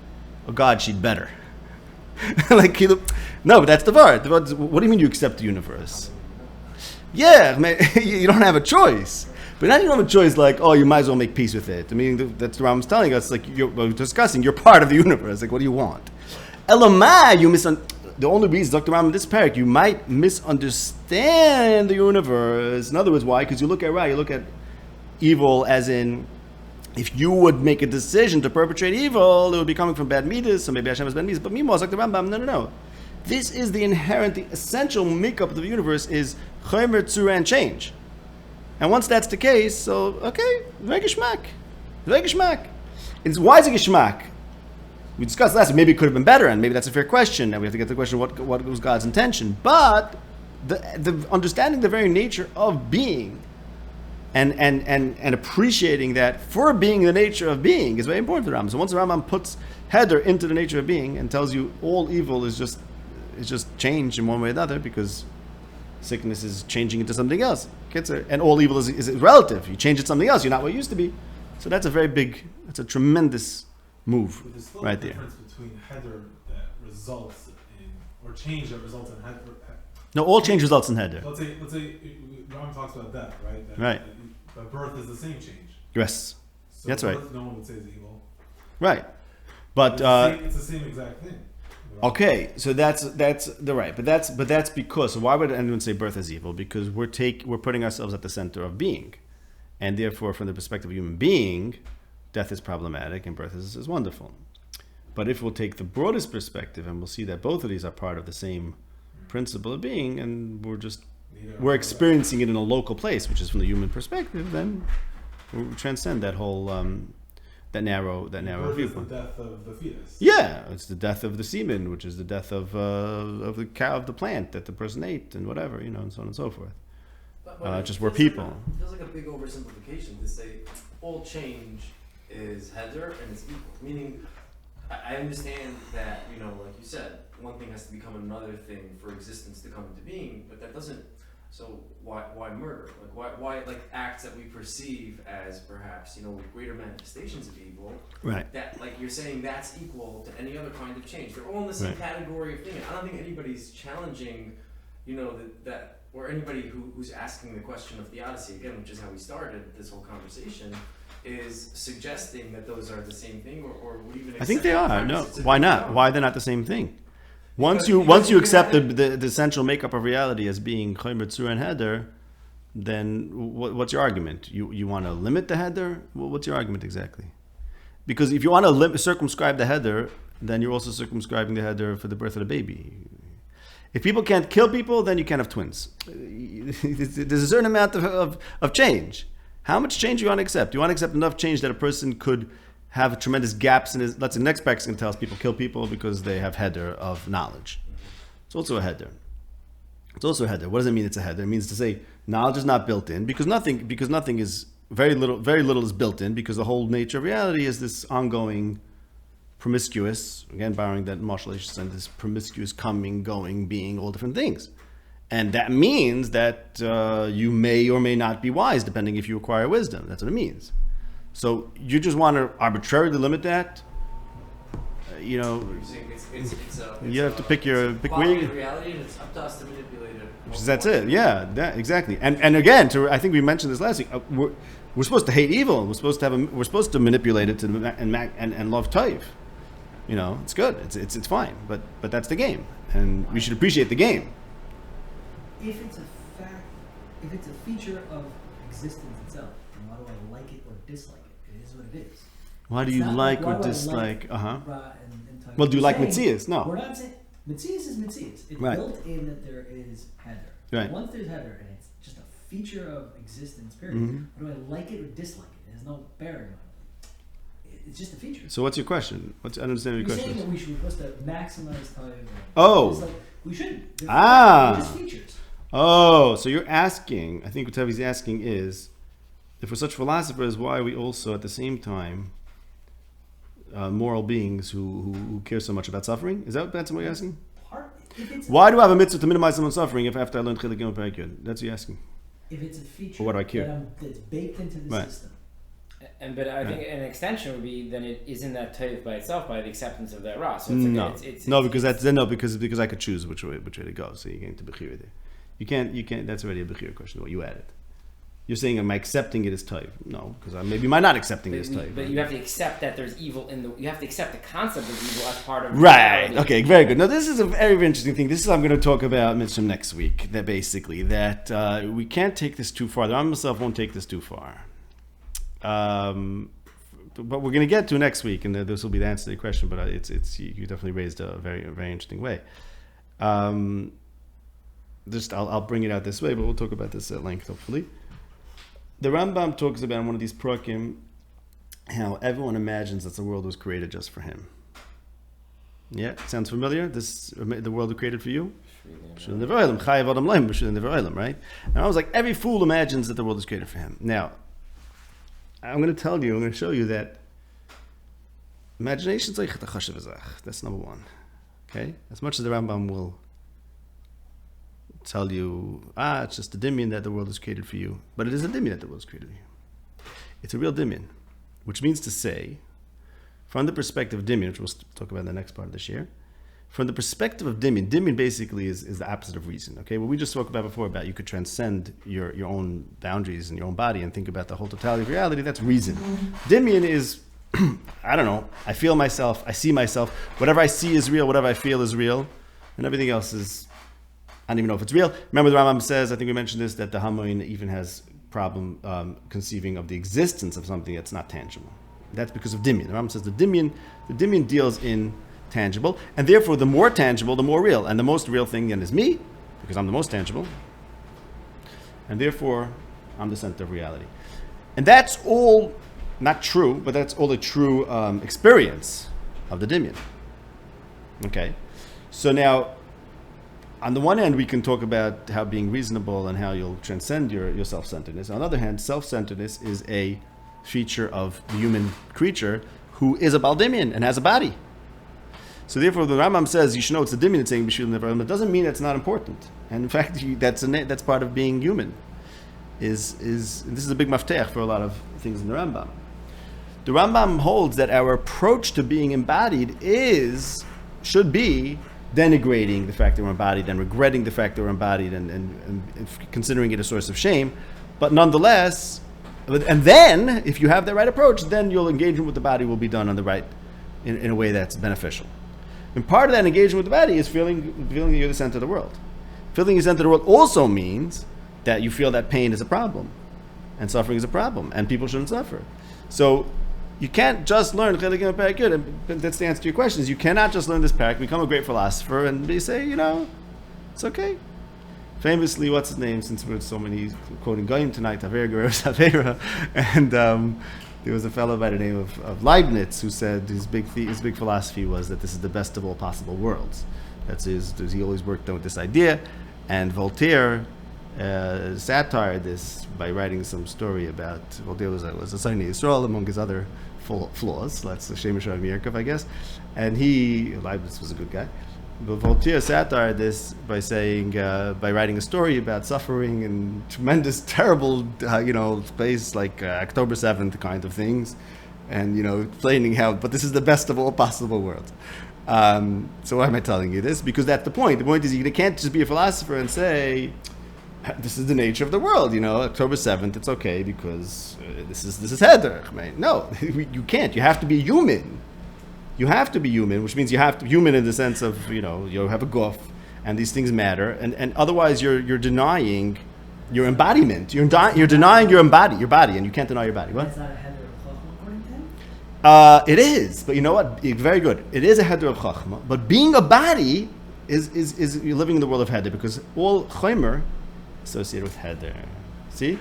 oh God, she'd better. Like, no, but that's the word. What do you mean you accept the universe? Yeah, man, you don't have a choice. But now you don't have a choice like, oh, you might as well make peace with it. I mean, that's what Rambam's telling us. Like, we're discussing, you're part of the universe. Like, what do you want? Elamai, the only reason, Dr. Rambam, in this parak, you might misunderstand the universe. In other words, why? Because you look at evil as in, if you would make a decision to perpetrate evil, it would be coming from bad midas, so maybe Hashem has bad midas. But meanwhile, Dr. Rambam, no. This is the essential makeup of the universe is chomer, tzura, and change. And once that's the case, so, okay, very geschmack. It's why is it geschmack? We discussed last week, maybe it could have been better, and maybe that's a fair question, and we have to get to the question of what was God's intention. But the understanding the very nature of being and appreciating that for being the nature of being is very important to the Rambam. So once the Rambam puts Heder into the nature of being and tells you all evil is just change in one way or another, because sickness is changing into something else. And all evil is relative. You change it to something else, you're not what you used to be. So that's a tremendous move right there. There's difference between Heder that results in, or change that results in Heder. No, all change results in Heder. Let's say Rambam talks about death, right? Right. But birth is the same change. Yes. So that's birth, right. No one would say is evil. Right. But it's the same exact thing. Okay, so that's the right, but that's because, so why would anyone say birth is evil? Because we're putting ourselves at the center of being, and therefore, from the perspective of a human being, death is problematic and birth is wonderful. But if we'll take the broadest perspective, and we'll see that both of these are part of the same principle of being, and we're experiencing it in a local place, which is from the human perspective, then we transcend that whole that narrow viewpoint. It's the death of the fetus. Yeah, it's the death of the semen, which is the death of the cow, of the plant that the person ate, and whatever, and so on and so forth. But just we're people. It feels like a big oversimplification to say all change is heder and it's equal. Meaning, I understand that, like you said, one thing has to become another thing for existence to come into being, but that doesn't. So why murder? Like why acts that we perceive as perhaps greater manifestations of evil? Right. That like you're saying that's equal to any other kind of change. They're all in the same category of thing. I don't think anybody's challenging, that or anybody who's asking the question of theodicy again, which is how we started this whole conversation, is suggesting that those are the same thing, or would even. I think they are. No, why not? Why they're not the same thing? Once Because you you accept can the essential makeup of reality as being chomer, tzura, and heder, then what's your argument? You want to limit the heder? What's your argument exactly? Because if you want to circumscribe the heder, then you're also circumscribing the heder for the birth of the baby. If people can't kill people, then you can't have twins. There's a certain amount of change. How much change do you want to accept? You want to accept enough change that a person could have tremendous gaps in his. Let's say the next practice can tell us people kill people because they have heder of knowledge. It's also a heder. It's also a heder. What does it mean? It's a heder. It means to say knowledge is not built in because nothing is very little is built in because the whole nature of reality is this ongoing, promiscuous. Again, borrowing that martial and this promiscuous coming, going, being, all different things, and that means that you may or may not be wise depending if you acquire wisdom. That's what it means. So you just want to arbitrarily limit that, You're saying you have to pick where you. Reality, and it's up to us to manipulate it. That's it. Yeah, exactly. And again, I think we mentioned this last week. We're supposed to hate evil. We're supposed to manipulate it and love taiv. It's good. It's fine. But that's the game, and we should appreciate the game. If it's a fact, if it's a feature of existence itself, then why do I like it or dislike it? It is what it is. Why do It's you not like why or do I dislike? Ra and Taiv. Well, do you We're like saying- Metzias? No. We're not saying Metzias is Metzias. It's Right. built in that there is heder. Right. Once there's heder and it's just a feature of existence, period. Mhm. Do I like it or dislike it? It has no bearing on it. It's just a feature. So what's your question? I don't understand your You're saying question. that we're supposed to maximize Taiv. Oh. We shouldn't. They're Ah. just features. Oh, so you're asking, I think what Tevi's asking is, if we're such philosophers, why are we also at the same time moral beings who care so much about suffering? Is that's what you're asking? If it's Why do I have a mitzvah to minimize someone's suffering if after I learned Chilik Yom Perikyon? That's what you're asking. if it's a feature Or what do I care? that's baked into the Right. system. But I think an extension would be then it isn't that taiv by itself by the acceptance of that ra. So it's No, like it's because because I could choose which way to go. So you're getting to bechira there. You can't. That's already a bechira question. What you added. You're saying, am I accepting it as taiv? No, because I maybe am I not accepting it as taiv. But you have to accept that there's evil in the. You have to accept the concept of evil as part of Right. reality. Okay. Very good. Now, this is a very interesting thing. This is I'm going to talk about Mitzvah next week. That basically we can't take this too far. The Rambam himself won't take this too far. But we're going to get to next week, and this will be the answer to your question. But it's you definitely raised a very very interesting way. I'll bring it out this way, but we'll talk about this at length hopefully. The Rambam talks about in one of these prakim how everyone imagines that the world was created just for him. Yeah, sounds familiar? The world was created for you? Right? And I was like, every fool imagines that the world is created for him. Now, I'm going to show you that imagination is like that's number one. Okay? As much as the Rambam will tell you, it's just a dimion that the world is created for you. But it is a dimion that the world is created for you. It's a real dimion. Which means to say, from the perspective of dimion, which we'll talk about in the next part of this year, from the perspective of dimion basically is the opposite of reason. Okay, what we just spoke about before about you could transcend your own boundaries and your own body and think about the whole totality of reality, that's reason. Dimion is, I don't know, I feel myself, I see myself, whatever I see is real, whatever I feel is real, and everything else is, I don't even know if it's real. Remember the Rambam says, I think we mentioned this, that the Hamoin even has problem conceiving of the existence of something that's not tangible. That's because of dimion. The Rambam says the dimion deals in tangible, and therefore the more tangible, the more real. And the most real thing then is me, because I'm the most tangible. And therefore, I'm the center of reality. And that's all not true, but that's all a true experience of the dimion. Okay? So now, on the one hand, we can talk about how being reasonable and how you'll transcend your self-centeredness. On the other hand, self-centeredness is a feature of the human creature who is a Baldimian and has a body. So therefore, the Rambam says you should know it's a Dimian. It's saying B'shvil Nevarim. It doesn't mean it's not important. And in fact, that's part of being human. This is a big mafteach for a lot of things in the Rambam. The Rambam holds that our approach to being embodied should be denigrating the fact that we're embodied and regretting the fact that we're embodied and considering it a source of shame. But nonetheless, and then, if you have the right approach, then your engagement with the body will be done on the right, in a way that's beneficial. And part of that engagement with the body is feeling you're the center of the world. Feeling you're the center of the world also means that you feel that pain is a problem, and suffering is a problem, and people shouldn't suffer. So you can't just learn Chelik Gimel Perek Yud, and that's the answer to your question, is you cannot just learn this parak, become a great philosopher, and they say, it's okay. Famously, what's his name, since we're so many quoting Goyim tonight, Haver Gereros Havera, and there was a fellow by the name of Leibniz who said his big philosophy was that this is the best of all possible worlds. He always worked on this idea, and Voltaire satired this by writing some story about Voltaire was a Sunni Yisrael among his other flaws. That's the Shemesh Yaakov, I guess. And Leibniz was a good guy. But Voltaire satired this by saying, by writing a story about suffering and tremendous, terrible, place like October 7th kind of things, and explaining how, but this is the best of all possible worlds. So why am I telling you this? Because that's the point. The point is you can't just be a philosopher and say, this is the nature of the world, October 7th, it's okay because this is Heder. Right? No, you can't. You have to be human. You have to be human, which means you have to be human in the sense of, you have a guf, and these things matter, and otherwise you're denying your embodiment. You're denying your body, and you can't deny your body. What? That's not a Heder of Chachma according to him? It is, but you know what? Very good. It is a Heder of Chachma, but being a body is you're living in the world of Heder, because all Chomer associated with Heder. See?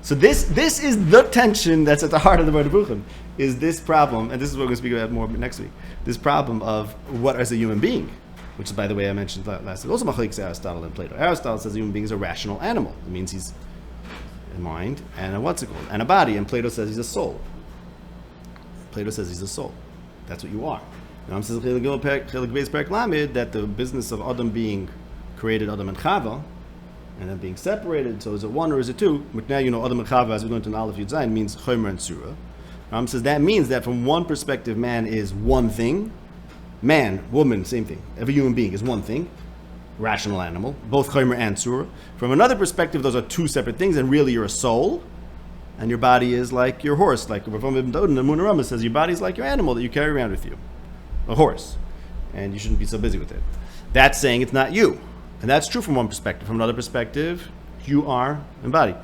So this is the tension that's at the heart of the Moreh Nevuchim, is this problem, and this is what we're going to speak about more next week, this problem of what is a human being, which is, by the way, I mentioned last week, also Machlokes Aristotle and Plato. Aristotle says a human being is a rational animal. It means he's a mind and a body, and Plato says he's a soul. Plato says he's a soul. That's what you are. Now I'm saying that the business of Adam being created, Adam and Chava, and then being separated, so is it one or is it two? But now Adam and Chava, as we learned in Aleph Yud Zayin, means Chomer and Surah. Ram says that means that from one perspective, man is one thing. Man, woman, same thing. Every human being is one thing. Rational animal, both Chomer and Surah. From another perspective, those are two separate things, and really you're a soul, and your body is like your horse. Like Rav Ibn Doden, the Munah Rama says, your body is like your animal that you carry around with you. A horse. And you shouldn't be so busy with it. That's saying it's not you. And that's true from one perspective. From another perspective, you are embodied.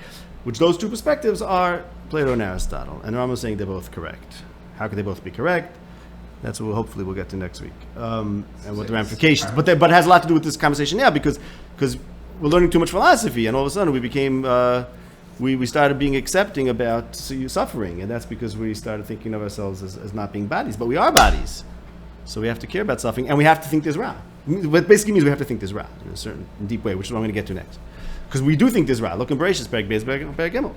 Which those two perspectives are Plato and Aristotle. And Rama is saying they're both correct. How could they both be correct? That's what hopefully we'll get to next week. And what the ramifications. But it has a lot to do with this conversation now, because we're learning too much philosophy, and all of a sudden we became, we started being accepting about suffering. And that's because we started thinking of ourselves as not being bodies. But we are bodies. So we have to care about suffering, and we have to think there's Ra. What basically means we have to think there's Ra in a certain deep way, which is what I'm going to get to next. Because we do think there's Ra. Look in Bereshis, Perek Beis, Perek Gimel.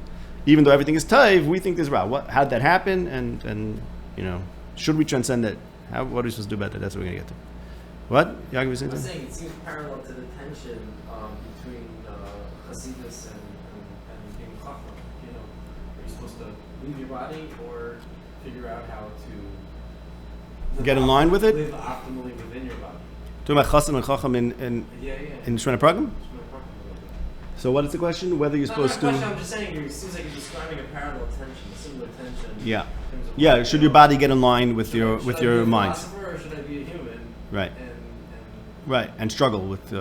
Even though everything is Taiv, we think there's Ra. How did that happen? And should we transcend that? What are we supposed to do about that? That's what we're going to get to. What? Yaakov, you saying I'm something? saying it seems parallel to the tension between Hasidus and being Chachma. Are you supposed to leave your body or figure out how to Get in line with it? Live optimally within your body. Talking about Chassan and Chacham in Shemona Pragim? So what is the question? Whether you're supposed to... I'm just saying, it seems like you're describing a parallel tension, a similar tension. Yeah. Yeah, should your body get in line with your mind? Should I be a philosopher or should I be a human? Right. Right, and struggle with...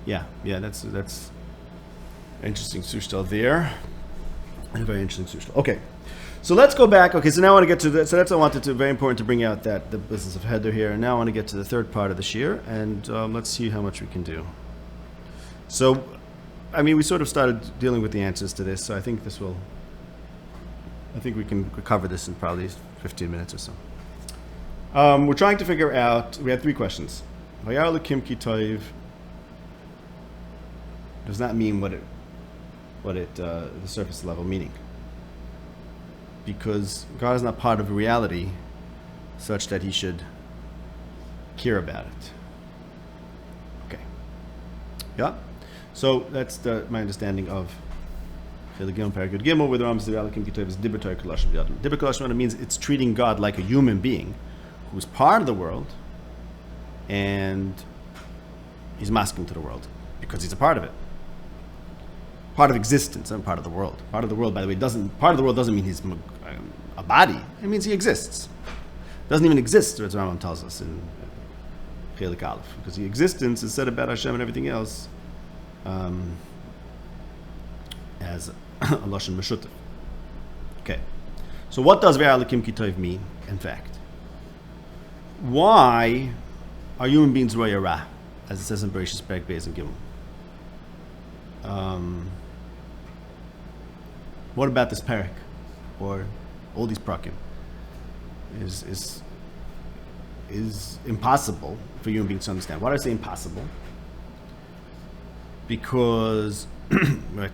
Yeah, that's interesting sushtal there. And a very interesting sushtal. Okay. So let's go back. Okay, so now I want to get to the... So that's what I wanted to... Very important to bring out the business of Heder here. And now I want to get to the third part of the shir. And let's see how much we can do. So... we sort of started dealing with the answers to this, so I think we can cover this in probably 15 minutes or so. We're trying to figure out, we had three questions. Vayar l'kim ki toiv, does not mean what it the surface level meaning. Because God is not part of reality such that he should care about it. Okay. Yeah? So that's my understanding of Chelik Gimel, Paragud Gimel, where the Rambam says Alakim Kitov is Dibur Torah Kol Hashem B'Yadam. Dibur Kol Hashem means it's treating God like a human being who's part of the world and he's masking to the world because he's a part of it. Part of existence, not part of the world. Part of the world, by the way, part of the world doesn't mean he's a body. It means he exists. Doesn't even exist, as Rambam tells us in Chelik Aleph, because the existence is said about Hashem and everything else as a lashon meshutav. Okay, so what does Ve'alakim Kitov mean? In fact, why are human beings roya ra, as it says in Bereshis Perek Beis and Gimel? What about this parak, or all these prakim, is impossible for human beings to understand? Why do I say impossible? Because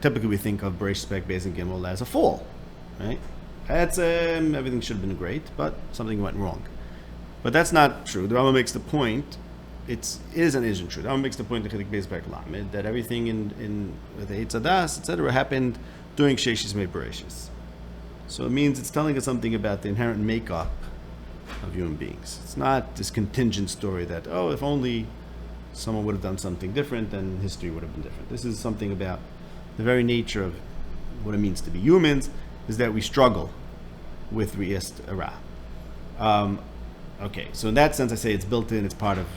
typically we think of Bereshis Perek Beis and Gimel as a fall, right? That's everything should have been great, but something went wrong. But that's not true. The Rambam makes the point. It is and isn't true. The Rambam makes the point in Chelik Beis Perek Lamed that everything in the Eitz Hadas, etc., happened during Sheshis Mei Bereshis. So it means it's telling us something about the inherent makeup of human beings. It's not this contingent story that, oh, if only someone would have done something different, then history would have been different. This is something about the very nature of what it means to be humans, is that we struggle with Riyas Ra. Okay, so in that sense I say it's built in, it's part of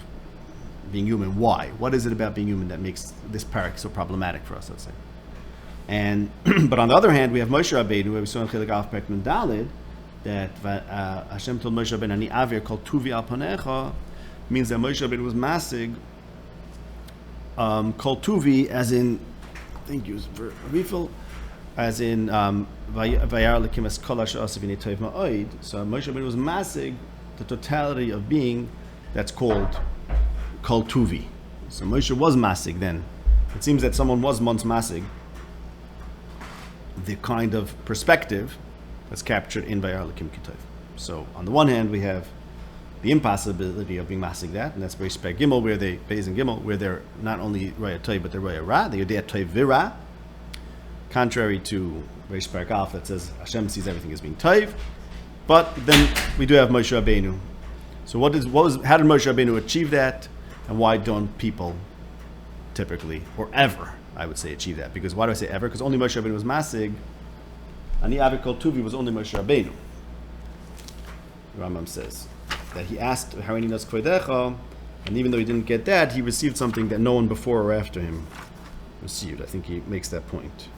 being human. Why? What is it about being human that makes this parak so problematic for us, let's say? And but on the other hand, we have Moshe Rabbeinu, where we saw in Chelik Aleph Perek Nun Daled that Hashem told Moshe Rabbeinu, "Ani avir kol tuvi al panecha," means that Moshe Rabbeinu was masig kol tuvi, as in, I think he was refill, as in vayar lekim es kol asher asav v'nei tov ma'od. So Moshe Rabbeinu was masig the totality of being that's called kol tuvi. So Moshe was masig then. It seems that someone was once masig the kind of perspective that's captured in Vayar Lakim Kitov. So on the one hand, we have the impossibility of being masig that, and that's Bereshis Perek Gimel, where they Beis and Gimel, where they're not only Roya Toiv but they're Roya Ra, they're Yodea Toiv Vira, contrary to Bereshis Perek Aleph that says Hashem sees everything as being Toiv. But then we do have Moshe Rabbeinu. So how did Moshe Rabbeinu achieve that, and why don't people typically, or ever, I would say, achieve that? Because why do I say ever? Because only Moshe Rabbeinu was masig. Ani Avik Kol Tuvi was only Moshe Rabbeinu. The Rambam says that he asked Harini Nas Kvodecha, and even though he didn't get that, he received something that no one before or after him received. I think he makes that point.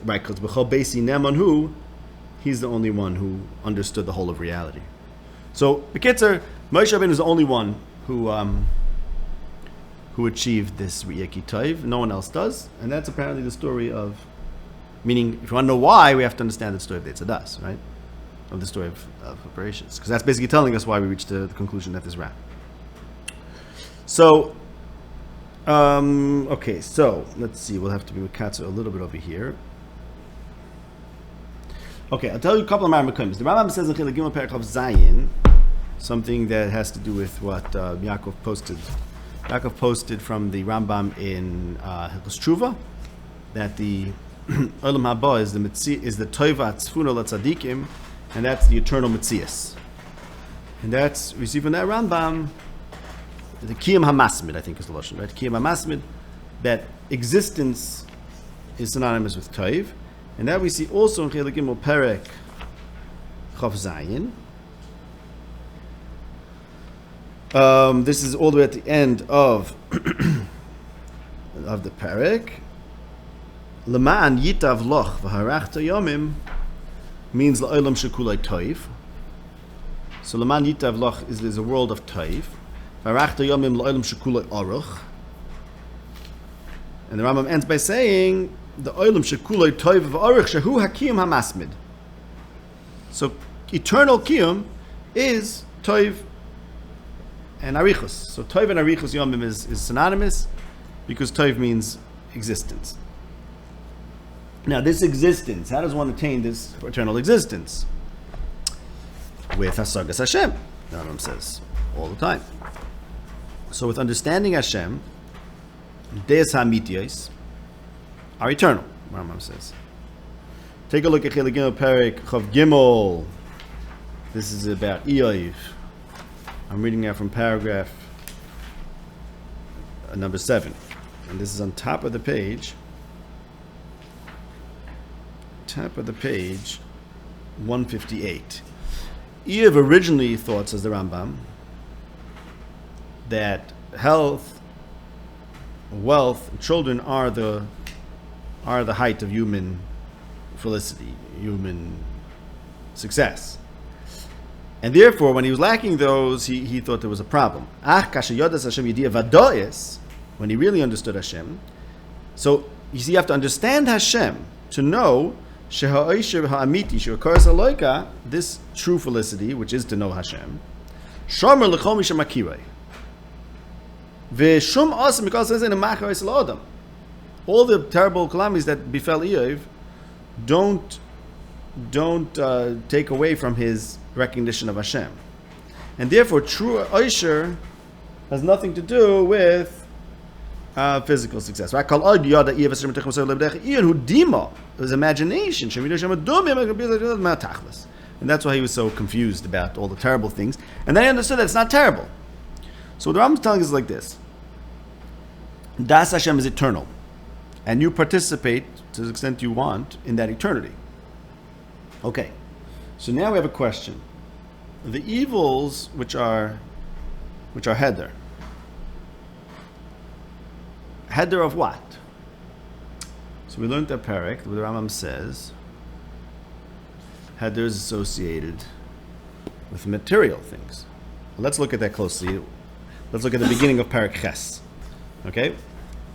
Right, because B'chol Beisi Nemanhu, he's the only one who understood the whole of reality. So, B'kitzer, Moshe Rabbeinu is the only one who achieved this Riyah Kitov. No one else does. And that's apparently the story of, meaning, if you want to know why, we have to understand the story of the Eitz Hadas, right? Of the story of operations. Because that's basically telling us why we reached the conclusion that this rat. So, okay, so, let's see. We'll have to be with Katzer a little bit over here. Okay, I'll tell you a couple of Maramakim. The Rambam says in Chelik Gimel Perek of Zayin, something that has to do with what Yaakov posted. Yaakov posted from the Rambam in Hilchos Tshuva that the Olam Haba is the Toiva Tzfuna L'Tzadikim, and that's the eternal Metzias. And that's received from that Rambam, the Kiyam HaMasmid, I think is the Lashon, right? Kiyam HaMasmid, that existence is synonymous with Toiv, and that we see also in Chelik Gimel Perek Chav Zayin. This is all the way at the end of the parak. Leman yitav loch v'harachta yomim means la'olam shekulai toiv. So leman yitav loch is a world of toiv. V'harachta yomim la'olam shekulai aruch. And the Rambam ends by saying the olam shekulai toiv v'aruch shehu hakiyum hamasmid. So eternal kiyum is toiv and arichus. So toiv and arichus yomim is synonymous, because Tov means existence. Now, this existence, how does one attain this eternal existence? With Hasagas Hashem, the Rambam says all the time. So with understanding Hashem, Deis HaMityos are eternal, the Rambam says. Take a look at Chelik Gimel Perek Chav Gimel. This is about Eiv. I'm reading out from paragraph number 7. And this is on top of the page. Top of the page, 158. Eiv originally thought, says the Rambam, that health, wealth, and children are the height of human felicity, human success. And therefore, when he was lacking those, he thought there was a problem. When he really understood Hashem. So, you see, you have to understand Hashem to know this true felicity, which is to know Hashem. All the terrible calamities that befell Eiv don't take away from his recognition of Hashem. And therefore, true Oisher has nothing to do with physical success. Right? His imagination. And that's why he was so confused about all the terrible things. And then he understood that it's not terrible. So what the Rambam is telling us is like this. Das Hashem is eternal. And you participate, to the extent you want, in that eternity. Okay. So now we have a question. The evils which are heder. Heder of what? So we learned that Perek, where the Rambam says, heder is associated with material things. Well, let's look at that closely. Let's look at the beginning of Perek Ches. Okay?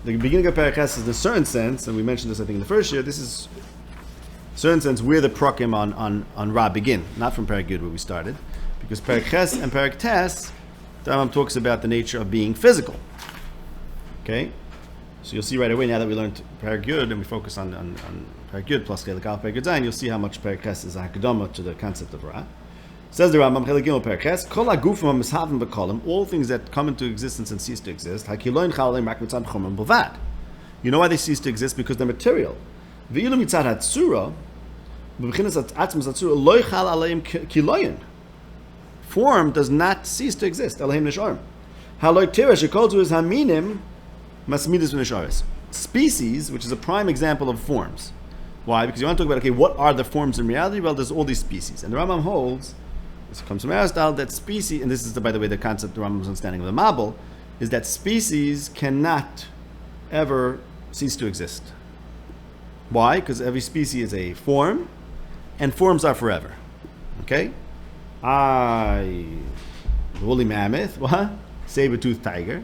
The beginning of Perek Ches is in a certain sense, and we mentioned this I think in the first year, this is in a certain sense where the Prakim on Ra begin, not from Perek Yud where we started. Because Perek Ches and Perek Tes, the Rambam talks about the nature of being physical. Okay? So you'll see right away, now that we learned Perek Yud and we focus on Perek Yud plus Chelik Aleph Perek Yud Zayin, you'll see how much Perek Ches is a hakadama to the concept of Ra. Says the Rambam, Chelik Gimel Perek Ches, Kol hagufim hamishavim b'kolim, all things that come into existence and cease to exist, hakiloin chalalim rak mitzad chomim b'vad. You know why they cease to exist? Because they're material. V'ilu mitzad hatzura, b'b'chinas atzmas hatzura, lo yichal aleim kiloyin. Form does not cease to exist. Elohim nisharim. Haloi tira shekol tu is haminim masmidus v'nisharis. Species, which is a prime example of forms. Why? Because you want to talk about, okay, what are the forms in reality? Well, there's all these species. And the Rambam holds, this comes from Aristotle, that species, and this is, by the way, the concept the Rambam's understanding of the Mabul, is that species cannot ever cease to exist. Why? Because every species is a form, and forms are forever. Okay? The woolly mammoth, what? Saber-toothed tiger.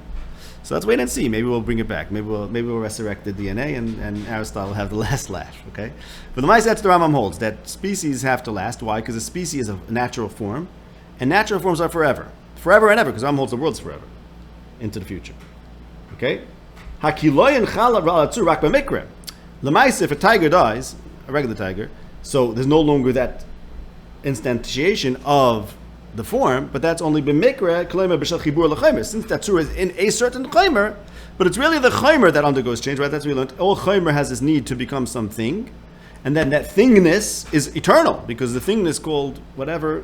So let's wait and see. Maybe we'll bring it back. Maybe we'll resurrect the DNA, and Aristotle will have the last laugh. Okay, but the Ma'aseh that's the Rambam holds that species have to last. Why? Because a species is a natural form, and natural forms are forever and ever. Because Rambam holds the world's forever into the future. Okay, hakiloyin chala ra'atzur rak b'mikra. The Ma'aseh, if a tiger dies, a regular tiger, so there's no longer that instantiation of the form, but that's only b'mikra kloimer b'shel chibur l'chaymer. Since that surah is in a certain chaymer, but it's really the chaymer that undergoes change, right? That's what we learned. All chaymer has this need to become something, and then that thingness is eternal, because the thingness called whatever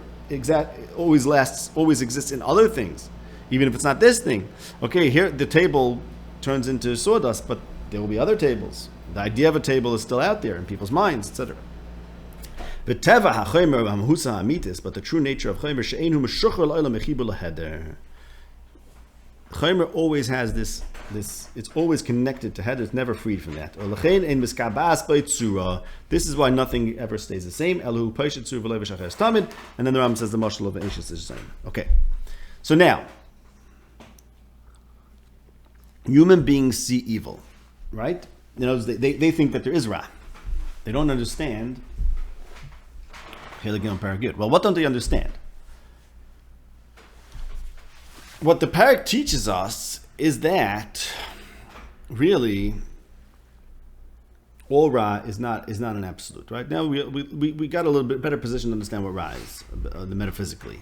always lasts, always exists in other things, even if it's not this thing. Okay, here the table turns into sawdust, but there will be other tables. The idea of a table is still out there in people's minds, etc. But the true nature of Chaymer she'einu meshucher l'olam mechibu l'heder. Chaymer always has this. It's always connected to heder. It's never freed from that. This is why nothing ever stays the same. And then the Rambam says the mashal of Eishas is the same. Okay, so now human beings see evil, right? You know, they think that there is Ra. They don't understand. Well, what don't they understand? What the parak teaches us is that really, all Ra is not an absolute. Right now, we got a little bit better position to understand what Ra is, the metaphysically.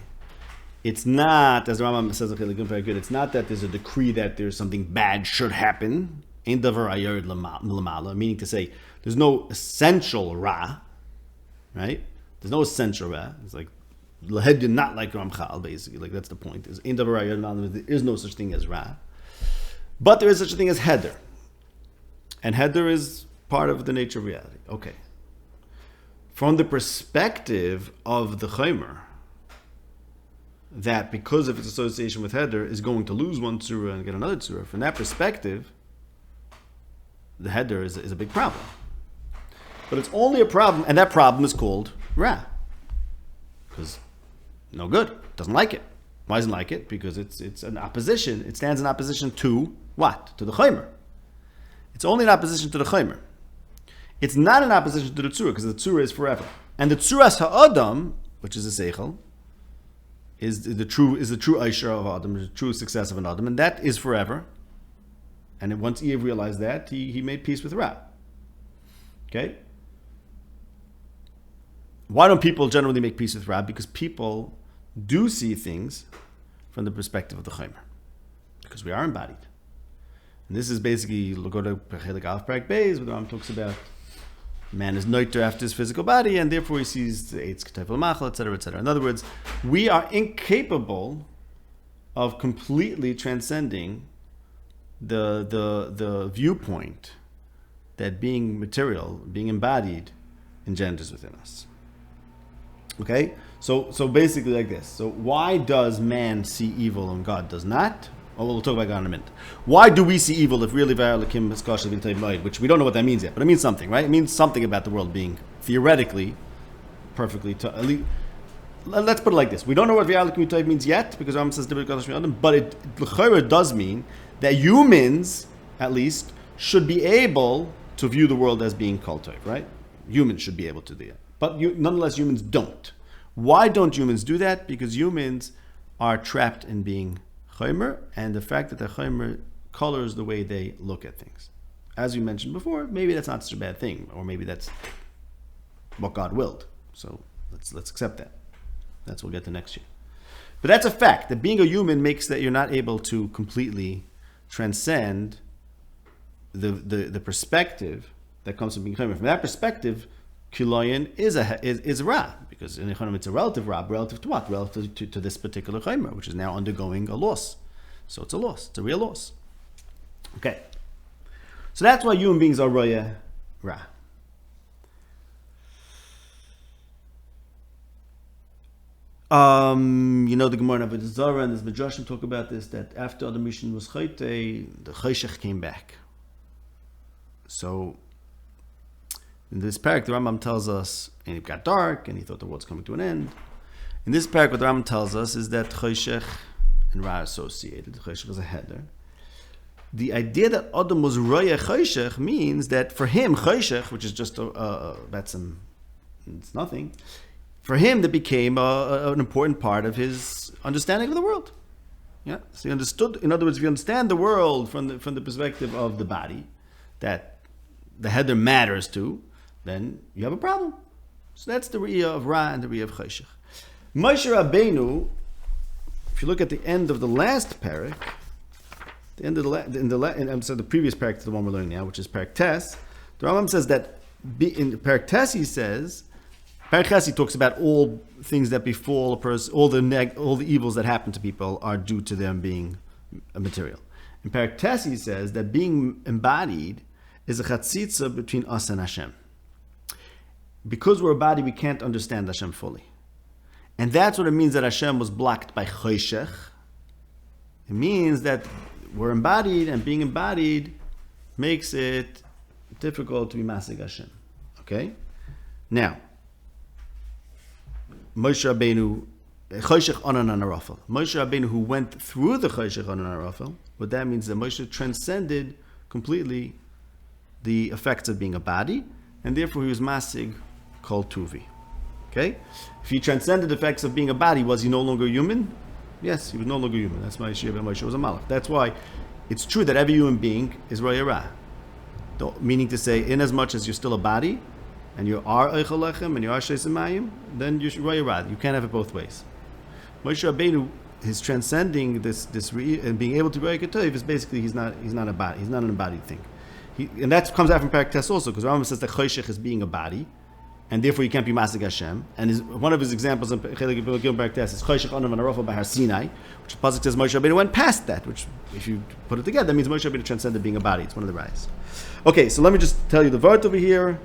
It's not, as the Rambam says, very good. It's not that there's a decree that there's something bad should happen. Ein davar ayared l'mala, meaning to say there's no essential Ra, right? There's no essential Ra. It's like Lahed did not like Ramchal, basically. Like that's the point. Is Ein davar ayared l'mala. There is no such thing as Ra, but there is such a thing as Heder, and Heder is part of the nature of reality. Okay. From the perspective of the Chaimer, that because of its association with Heder is going to lose one tzura and get another tzura, from that perspective, the Heder is a big problem. But it's only a problem, and that problem is called Ra. Because no good, doesn't like it. Why doesn't it like it? Because it's an opposition, it stands in opposition to what? To the Chaimer. It's only in opposition to the Chaimer. It's not in opposition to the tzura, because the tzura is forever. And the tzuras ha'adam, which is a seichel, is the true Aisha of Adam, the true success of an Adam, and that is forever. And once Eve realized that, he made peace with Ra. Okay? Why don't people generally make peace with Ra? Because people do see things from the perspective of the Chaimer. Because we are embodied. And this is basically, go to Perchelik Alf Parak Beis, where the Ram talks about man is noiter after his physical body, and therefore he sees the eitz ketayf l'machal, etc., etc. In other words, we are incapable of completely transcending the viewpoint that being material, being embodied, engenders within us. Okay, so basically like this. So why does man see evil and God does not? Oh, we'll talk about God in a minute. Why do we see evil if really V'ayalakim is kosher b'intay b'mayid? Which we don't know what that means yet, but it means something, right? It means something about the world being theoretically perfectly. Let's put it like this: we don't know what V'ayalakim b'intay means yet, because Rambam says but it does mean that humans, at least, should be able to view the world as being kultov, right? Humans should be able to do that, but nonetheless, humans don't. Why don't humans do that? Because humans are trapped in being Chaimer, and the fact that the Chaimer colors the way they look at things. As we mentioned before, maybe that's not such a bad thing, or maybe that's what God willed. So let's accept that. That's what we'll get to next year. But that's a fact, that being a human makes that you're not able to completely transcend the perspective that comes from being Chaimer. From that perspective, Kiloyan is Ra, because in Economy it's a relative Ra, relative to what? Relative to this particular Chaimer, which is now undergoing a loss. So it's a loss, it's a real loss. Okay. So that's why human beings are Roya Ra. The Gemara in Avodah Zarah and this Midrashim talk about this, that after Adam Rishon was Chayte, the Chayshech came back. So in this parak, the Rambam tells us, and it got dark, and he thought the world's coming to an end. In this parak, what the Rambam tells us is that Chayshech and Ra are associated. Chayshech is a header. The idea that Adam was Roya Chayshech means that for him, Chayshech, which is just it's nothing, for him that became an important part of his understanding of the world. Yeah, so he understood. In other words, if you understand the world from the perspective of the body, that the header matters to, then you have a problem. So that's the Riyah of Ra and the Riyah of Chayshech. Moshe Rabbeinu, if you look at the end of the last parak, the previous parak to the one we're learning now, which is parak Tes, the Rambam says that in parak Tes he says, parak Tes he talks about all things that befall a person, all the evils that happen to people are due to them being material. In parak Tes he says that being embodied is a chatzitza between us and Hashem. Because we're a body, we can't understand Hashem fully. And that's what it means that Hashem was blocked by Chayshech. It means that we're embodied, and being embodied makes it difficult to be Masig Hashem. Okay? Now, Moshe Rabbeinu, Chayshech Anan Arafel. Moshe Rabbeinu, who went through the Chayshech Anan Arafel, what that means is that Moshe transcended completely the effects of being a body, and therefore he was Masig Kol Tuvi. Okay? If he transcended the effects of being a body, was he no longer human? Yes, he was no longer human. That's why Moshe was a Malach. That's why it's true that every human being is roya ra. Meaning to say, in as much as you're still a body, and you are eichel lechem, and you are sheisemayim, then you're roya ra. You can't have it both ways. Moshe Rabbeinu, his transcending this and being able to be roya ketov is basically he's not a body. He's not an embodied thing. And that comes out from Perplexed also, because Rambam says that choshech is being a body, and therefore you can't be Masig Hashem. And one of his examples in Perplexed is choshech anav anarofah bahar Sinai, which the pasuk says Moshe Rabbeinu went past that. Which, if you put it together, that means Moshe Rabbeinu transcended being a body. It's one of the rayas. Okay, so let me just tell you the vart over here.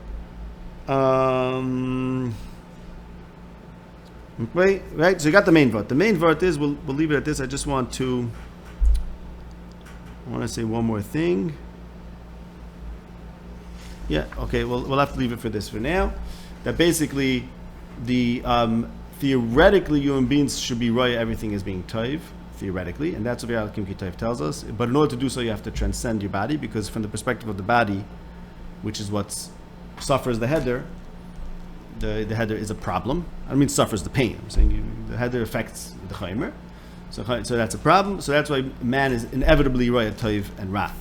Right, so you got the main vart. The main vart is we'll leave it at this. I want to say one more thing. Yeah, okay, we'll have to leave it for this for now. That basically, theoretically, human beings should be roya everything as being toiv, theoretically, and that's what V'yal Kim Ki Toiv tells us. But in order to do so, you have to transcend your body, because from the perspective of the body, which is what suffers the header, the header is a problem. I mean, suffers the pain. I'm saying the header affects the chaymer, so that's a problem. So that's why man is inevitably roya toiv and ra.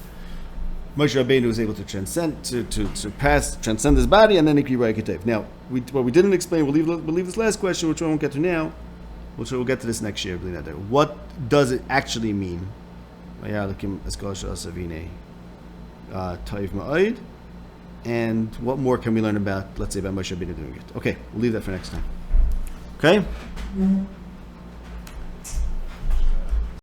Moshe Rabbeinu was able to transcend, transcend his body, and then he could be roya ketov. Now, what we didn't explain, we'll leave this last question, which we won't get to now. We'll get to this next year. What does it actually mean? And what more can we learn about, let's say, about Moshe Rabbeinu doing it? Okay, we'll leave that for next time. Okay? Mm-hmm.